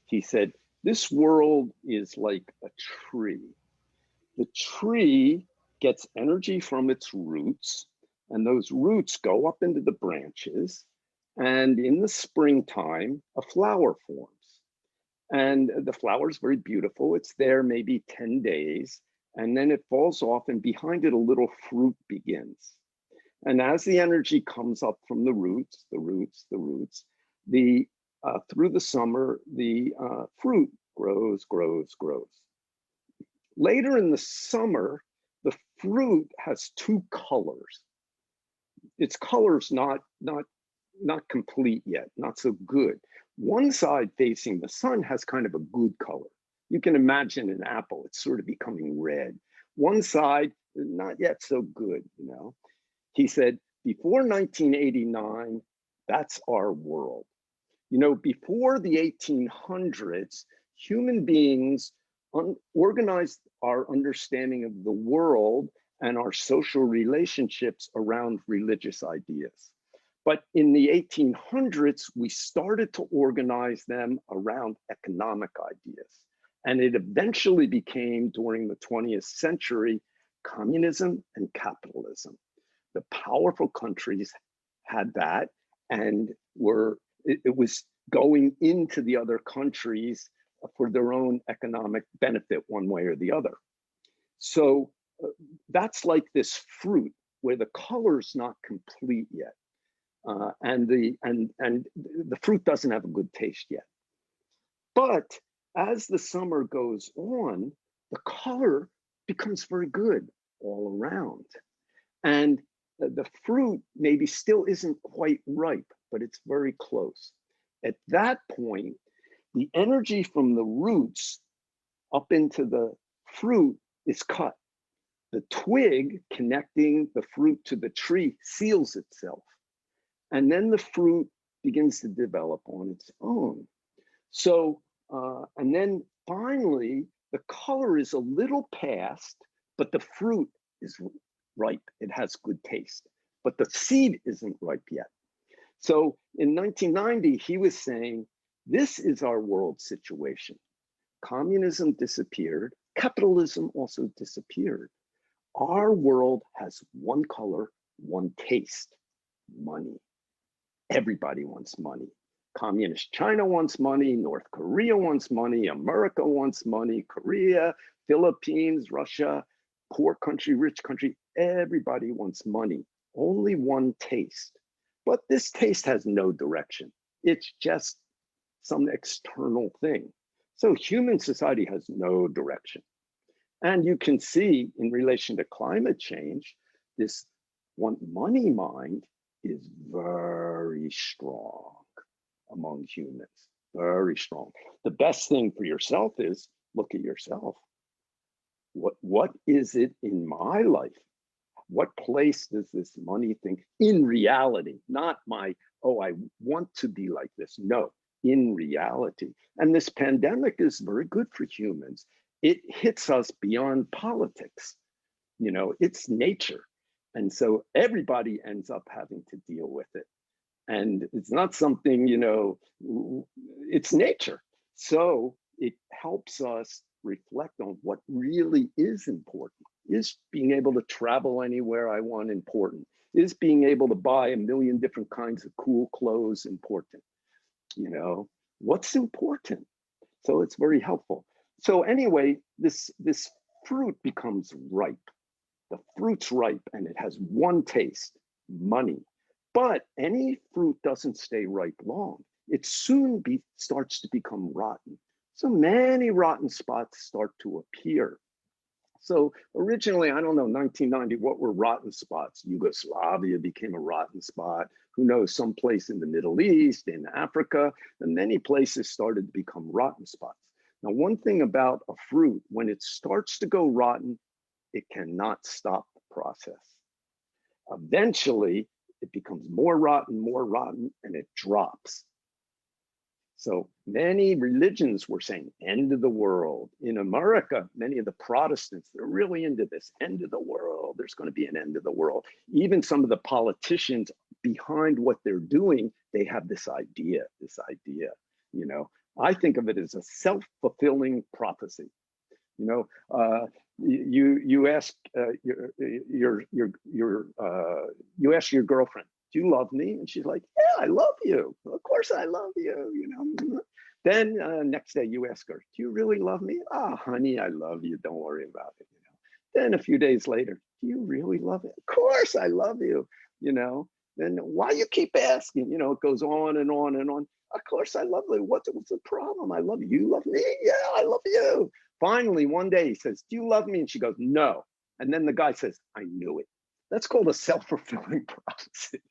He said, this world is like a tree. The tree gets energy from its roots, and those roots go up into the branches, and in the springtime, a flower forms. And the flower is very beautiful. It's there maybe 10 days, and then it falls off, and behind it, a little fruit begins. And as the energy comes up from the roots, through the summer, the fruit grows. Later in the summer, the fruit has two colors. Its color's not complete yet, not so good. One side facing the sun has kind of a good color. You can imagine an apple, it's sort of becoming red. One side, not yet so good, you know. He said, before 1989, that's our world. You know, before the 1800s, human beings organized our understanding of the world and our social relationships around religious ideas. But in the 1800s, we started to organize them around economic ideas. And it eventually became, during the 20th century, communism and capitalism. The powerful countries had that, and it was going into the other countries for their own economic benefit, one way or the other. So that's like this fruit where the color's not complete yet. And the fruit doesn't have a good taste yet. But as the summer goes on, the color becomes very good all around. And the fruit maybe still isn't quite ripe, but it's very close. At that point, the energy from the roots up into the fruit is cut. The twig connecting the fruit to the tree seals itself. And then the fruit begins to develop on its own. So, and then finally, the color is a little past, but the fruit is ripe. It has good taste, but the seed isn't ripe yet. So in 1990, he was saying, this is our world situation. Communism disappeared. Capitalism also disappeared. Our world has one color, one taste, money. Everybody wants money. Communist China wants money, North Korea wants money, America wants money, Korea, Philippines, Russia, poor country, rich country, everybody wants money. Only one taste. But this taste has no direction. It's just some external thing. So human society has no direction. And you can see in relation to climate change, this one money mind is very strong among humans, very strong. The best thing for yourself is look at yourself. What is it in my life? What place does this money thing in reality? Not my, oh, I want to be like this. No, in reality. And this pandemic is very good for humans. It hits us beyond politics. You know, it's nature. And so everybody ends up having to deal with it. And it's not something, you know, it's nature. So it helps us reflect on what really is important. Is being able to travel anywhere I want important? Is being able to buy a million different kinds of cool clothes important? You know, what's important? So it's very helpful. So anyway, this fruit becomes ripe. The fruit's ripe and it has one taste, money. But any fruit doesn't stay ripe long. It soon starts to become rotten. So many rotten spots start to appear. So originally, I don't know, 1990, what were rotten spots? Yugoslavia became a rotten spot. Who knows, someplace in the Middle East, in Africa, and many places started to become rotten spots. Now, one thing about a fruit, when it starts to go rotten, it cannot stop the process. Eventually, it becomes more rotten, and it drops. So many religions were saying end of the world. In America, many of the Protestants, they're really into this end of the world. There's going to be an end of the world. Even some of the politicians behind what they're doing, they have this idea, you know. I think of it as a self-fulfilling prophecy. You know, you ask you ask your girlfriend, do you love me? And she's like, yeah, I love you. Of course I love you, you know. Then next day you ask her, do you really love me? Ah, honey, I love you. Don't worry about it, you know. Then a few days later, do you really love it? Of course I love you, you know. Then why you keep asking? You know, it goes on and on and on. Of course I love you. What's the problem? I love you. You love me? Yeah, I love you. Finally, one day he says, do you love me? And she goes, no. And then the guy says, I knew it. That's called a self-fulfilling prophecy.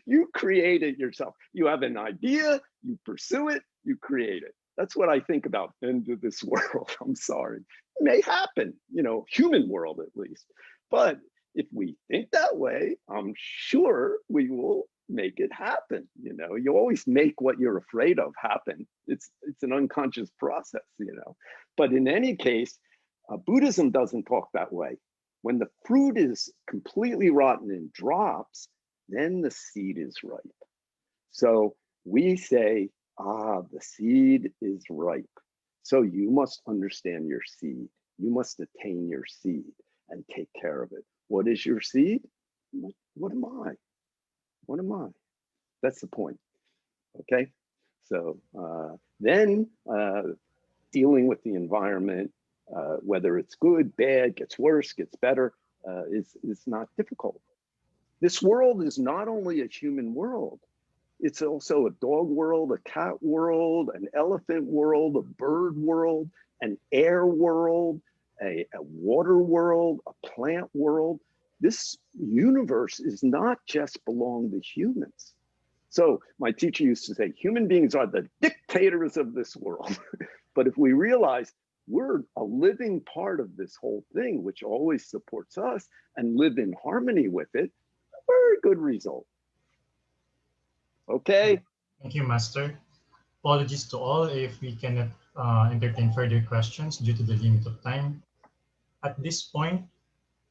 You create it yourself. You have an idea, you pursue it, you create it. That's what I think about end of this world. I'm sorry. It may happen, you know, human world at least. But if we think that way, I'm sure we will make it happen. You know, you always make what you're afraid of happen. It's an unconscious process, you know. But in any case, Buddhism doesn't talk that way. When the fruit is completely rotten and drops, then the seed is ripe. So we say, the seed is ripe. So you must understand your seed. You must attain your seed and take care of it. What is your seed? What am I? What am I? That's the point. Okay. So then dealing with the environment, whether it's good, bad, gets worse, gets better, is not difficult. This world is not only a human world, it's also a dog world, a cat world, an elephant world, a bird world, an air world, a water world, a plant world. This universe is not just belong to humans. So my teacher used to say, human beings are the dictators of this world. But if we realize we're a living part of this whole thing, which always supports us, and live in harmony with it, a very good result. Okay. Thank you, Master. Apologies to all if we cannot entertain further questions due to the limit of time. At this point,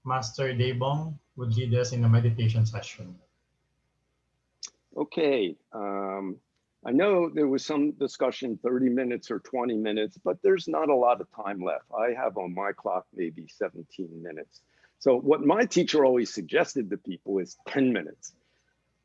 Master Dae Bong would lead us in a meditation session. Okay. I know there was some discussion, 30 minutes or 20 minutes, but there's not a lot of time left. I have on my clock maybe 17 minutes. So what my teacher always suggested to people is 10 minutes.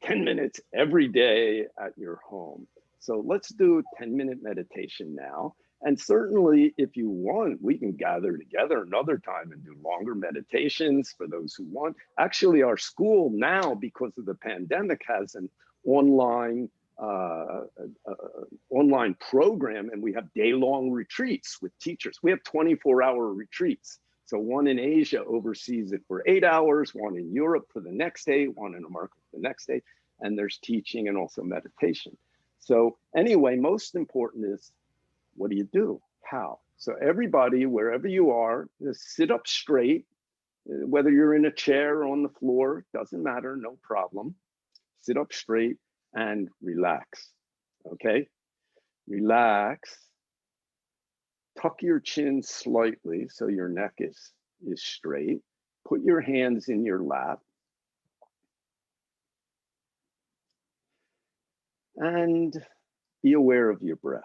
10 minutes every day at your home. So let's do a 10-minute meditation now. And certainly if you want, we can gather together another time and do longer meditations for those who want. Actually, our school now, because of the pandemic, has an online program, and we have day-long retreats with teachers. We have 24-hour retreats. So one in Asia oversees it for 8 hours, one in Europe for the next day, one in America for the next day, and there's teaching and also meditation. So anyway, most important is, what do you do? How? So everybody, wherever you are, just sit up straight, whether you're in a chair or on the floor, doesn't matter, no problem. Sit up straight and relax, okay? Relax. Tuck your chin slightly so your neck is straight. Put your hands in your lap. And be aware of your breath.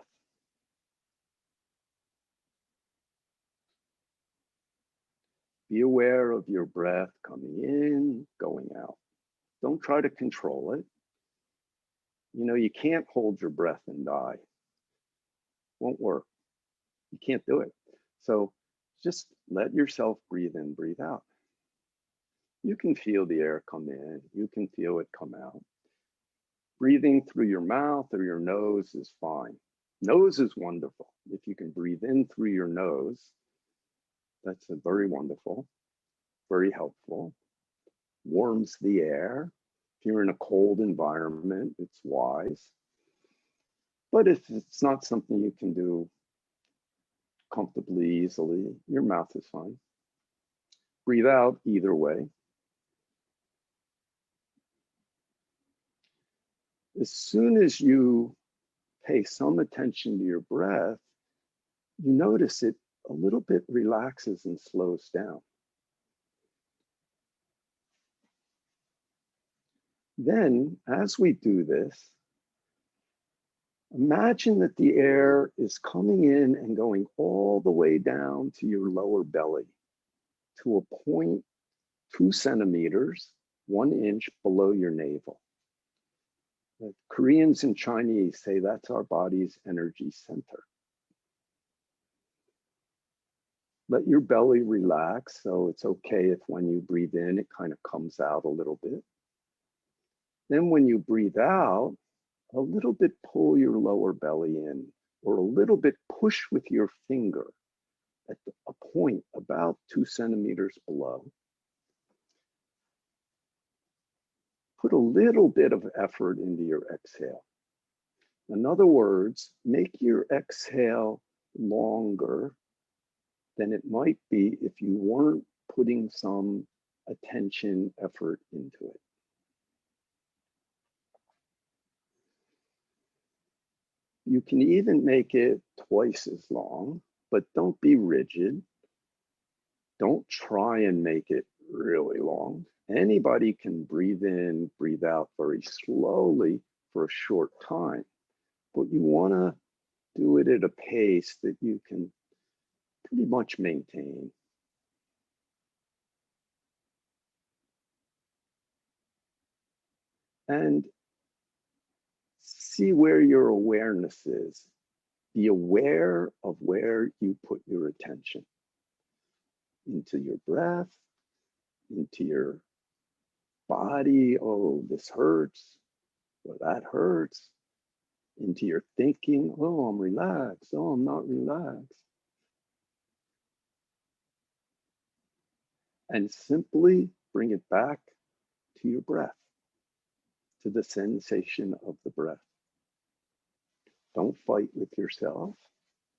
Be aware of your breath coming in, going out. Don't try to control it. You know, you can't hold your breath and die. Won't work. You can't do it. So just let yourself breathe in, breathe out. You can feel the air come in. You can feel it come out. Breathing through your mouth or your nose is fine. Nose is wonderful. If you can breathe in through your nose, that's very wonderful, very helpful. Warms the air. If you're in a cold environment, it's wise. But if it's not something you can do comfortably, easily, your mouth is fine. Breathe out either way. As soon as you pay some attention to your breath, you notice it a little bit relaxes and slows down. Then, as we do this, imagine that the air is coming in and going all the way down to your lower belly, to a point 2 centimeters, 1 inch below your navel. The Koreans and Chinese say that's our body's energy center. Let your belly relax, so it's okay if when you breathe in, it kind of comes out a little bit. Then when you breathe out, a little bit pull your lower belly in, or a little bit push with your finger at a point about 2 centimeters below. Put a little bit of effort into your exhale. In other words, make your exhale longer than it might be if you weren't putting some attention, effort into it. You can even make it twice as long, but don't be rigid. Don't try and make it Anybody can breathe in, breathe out very slowly for a short time, but you want to do it at a pace that you can pretty much maintain. And see where your awareness is. Be aware of where you put your attention. Into your breath, into your body. Oh, this hurts, or that hurts. Into your thinking. Oh, I'm relaxed. Oh, I'm not relaxed. And simply bring it back to your breath, to the sensation of the breath. Don't fight with yourself.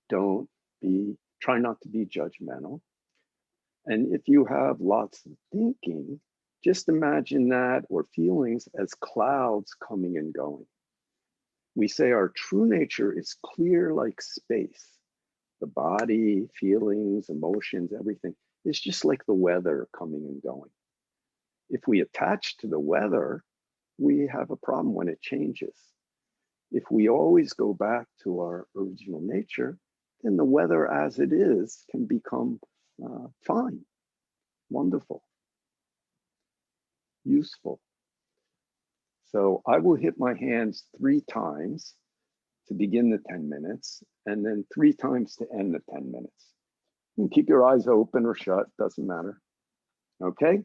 Try not to be judgmental. And if you have lots of thinking, just imagine that or feelings as clouds coming and going. We say our true nature is clear like space. The body, feelings, emotions, everything is just like the weather coming and going. If we attach to the weather, we have a problem when it changes. If we always go back to our original nature, then the weather as it is can become fine, wonderful, useful. So I will hit my hands 3 times to begin the 10 minutes, and then 3 times to end the 10 minutes. You can keep your eyes open or shut, doesn't matter. Okay?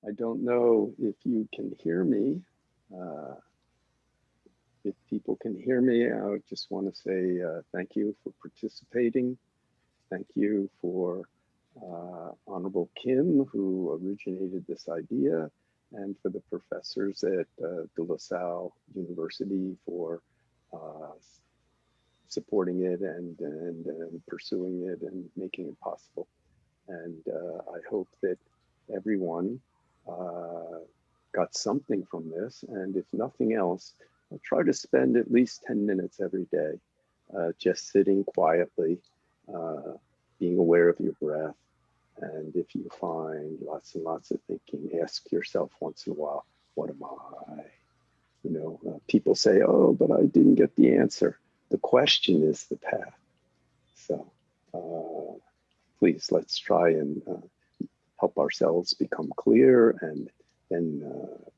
I don't know if you can hear me. If people can hear me, I just want to say thank you for participating. Thank you for Honorable Kim, who originated this idea, and for the professors at De La Salle University for supporting it and pursuing it and making it possible. And I hope that everyone got something from this. And if nothing else, I'll try to spend at least 10 minutes every day just sitting quietly, being aware of your breath. And if you find lots and lots of thinking, ask yourself once in a while, what am I? You know, people say, oh, but I didn't get the answer. The question is the path. So please, let's try and help ourselves become clear and then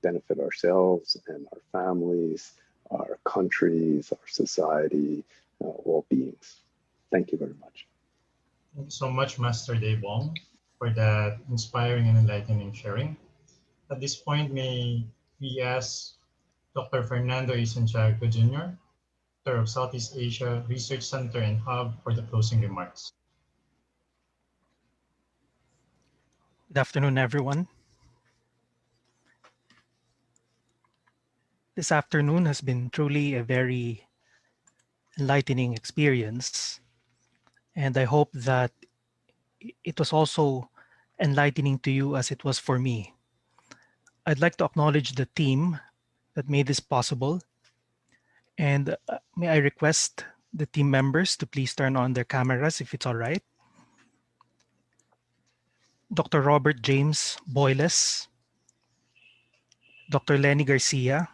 benefit ourselves and our families, our countries, our society, all beings. Thank you very much. Thank you so much, Master Dae Bong, for that inspiring and enlightening sharing. At this point, may we ask Dr. Fernando A. Santiago Jr., Director of Southeast Asia Research Center and Hub, for the closing remarks. Good afternoon, everyone. This afternoon has been truly a very enlightening experience, and I hope that it was also enlightening to you as it was for me. I'd like to acknowledge the team that made this possible, and may I request the team members to please turn on their cameras if it's all right. Dr. Robert James Boyles, Dr. Lenny Garcia,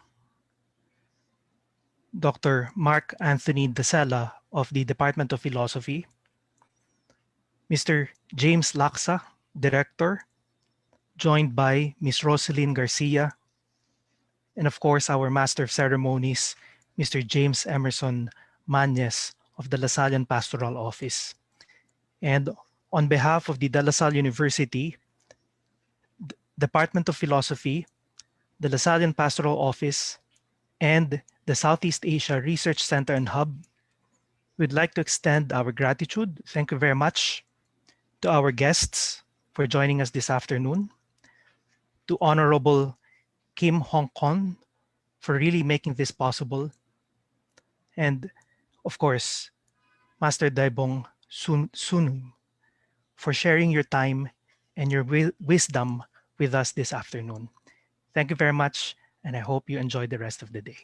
Dr. Mark Anthony Dasella of the Department of Philosophy, Mr. James Laksa, Director, joined by Ms. Rosalyn Garcia, and of course our Master of Ceremonies, Mr. James Emerson Mañez of the Lasallian Pastoral Office. And on behalf of the De La Salle University, Department of Philosophy, the Lasallian Pastoral Office, and the Southeast Asia Research Center and Hub, we'd like to extend our gratitude. Thank you very much to our guests for joining us this afternoon, to Honorable Kim Hong Kon for really making this possible, and of course, Master Dae Bong Sun for sharing your time and your wisdom with us this afternoon. Thank you very much, and I hope you enjoy the rest of the day.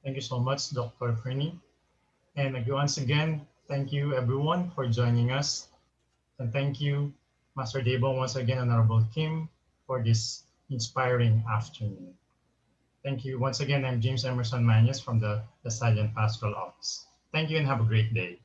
Thank you so much, Dr. Fernie. And once again, thank you everyone for joining us. And thank you, Master Dae Bong, once again, Honorable Kim, for this inspiring afternoon. Thank you. Once again, I'm James Emerson Mañez from the Lasallian Pastoral Office. Thank you and have a great day.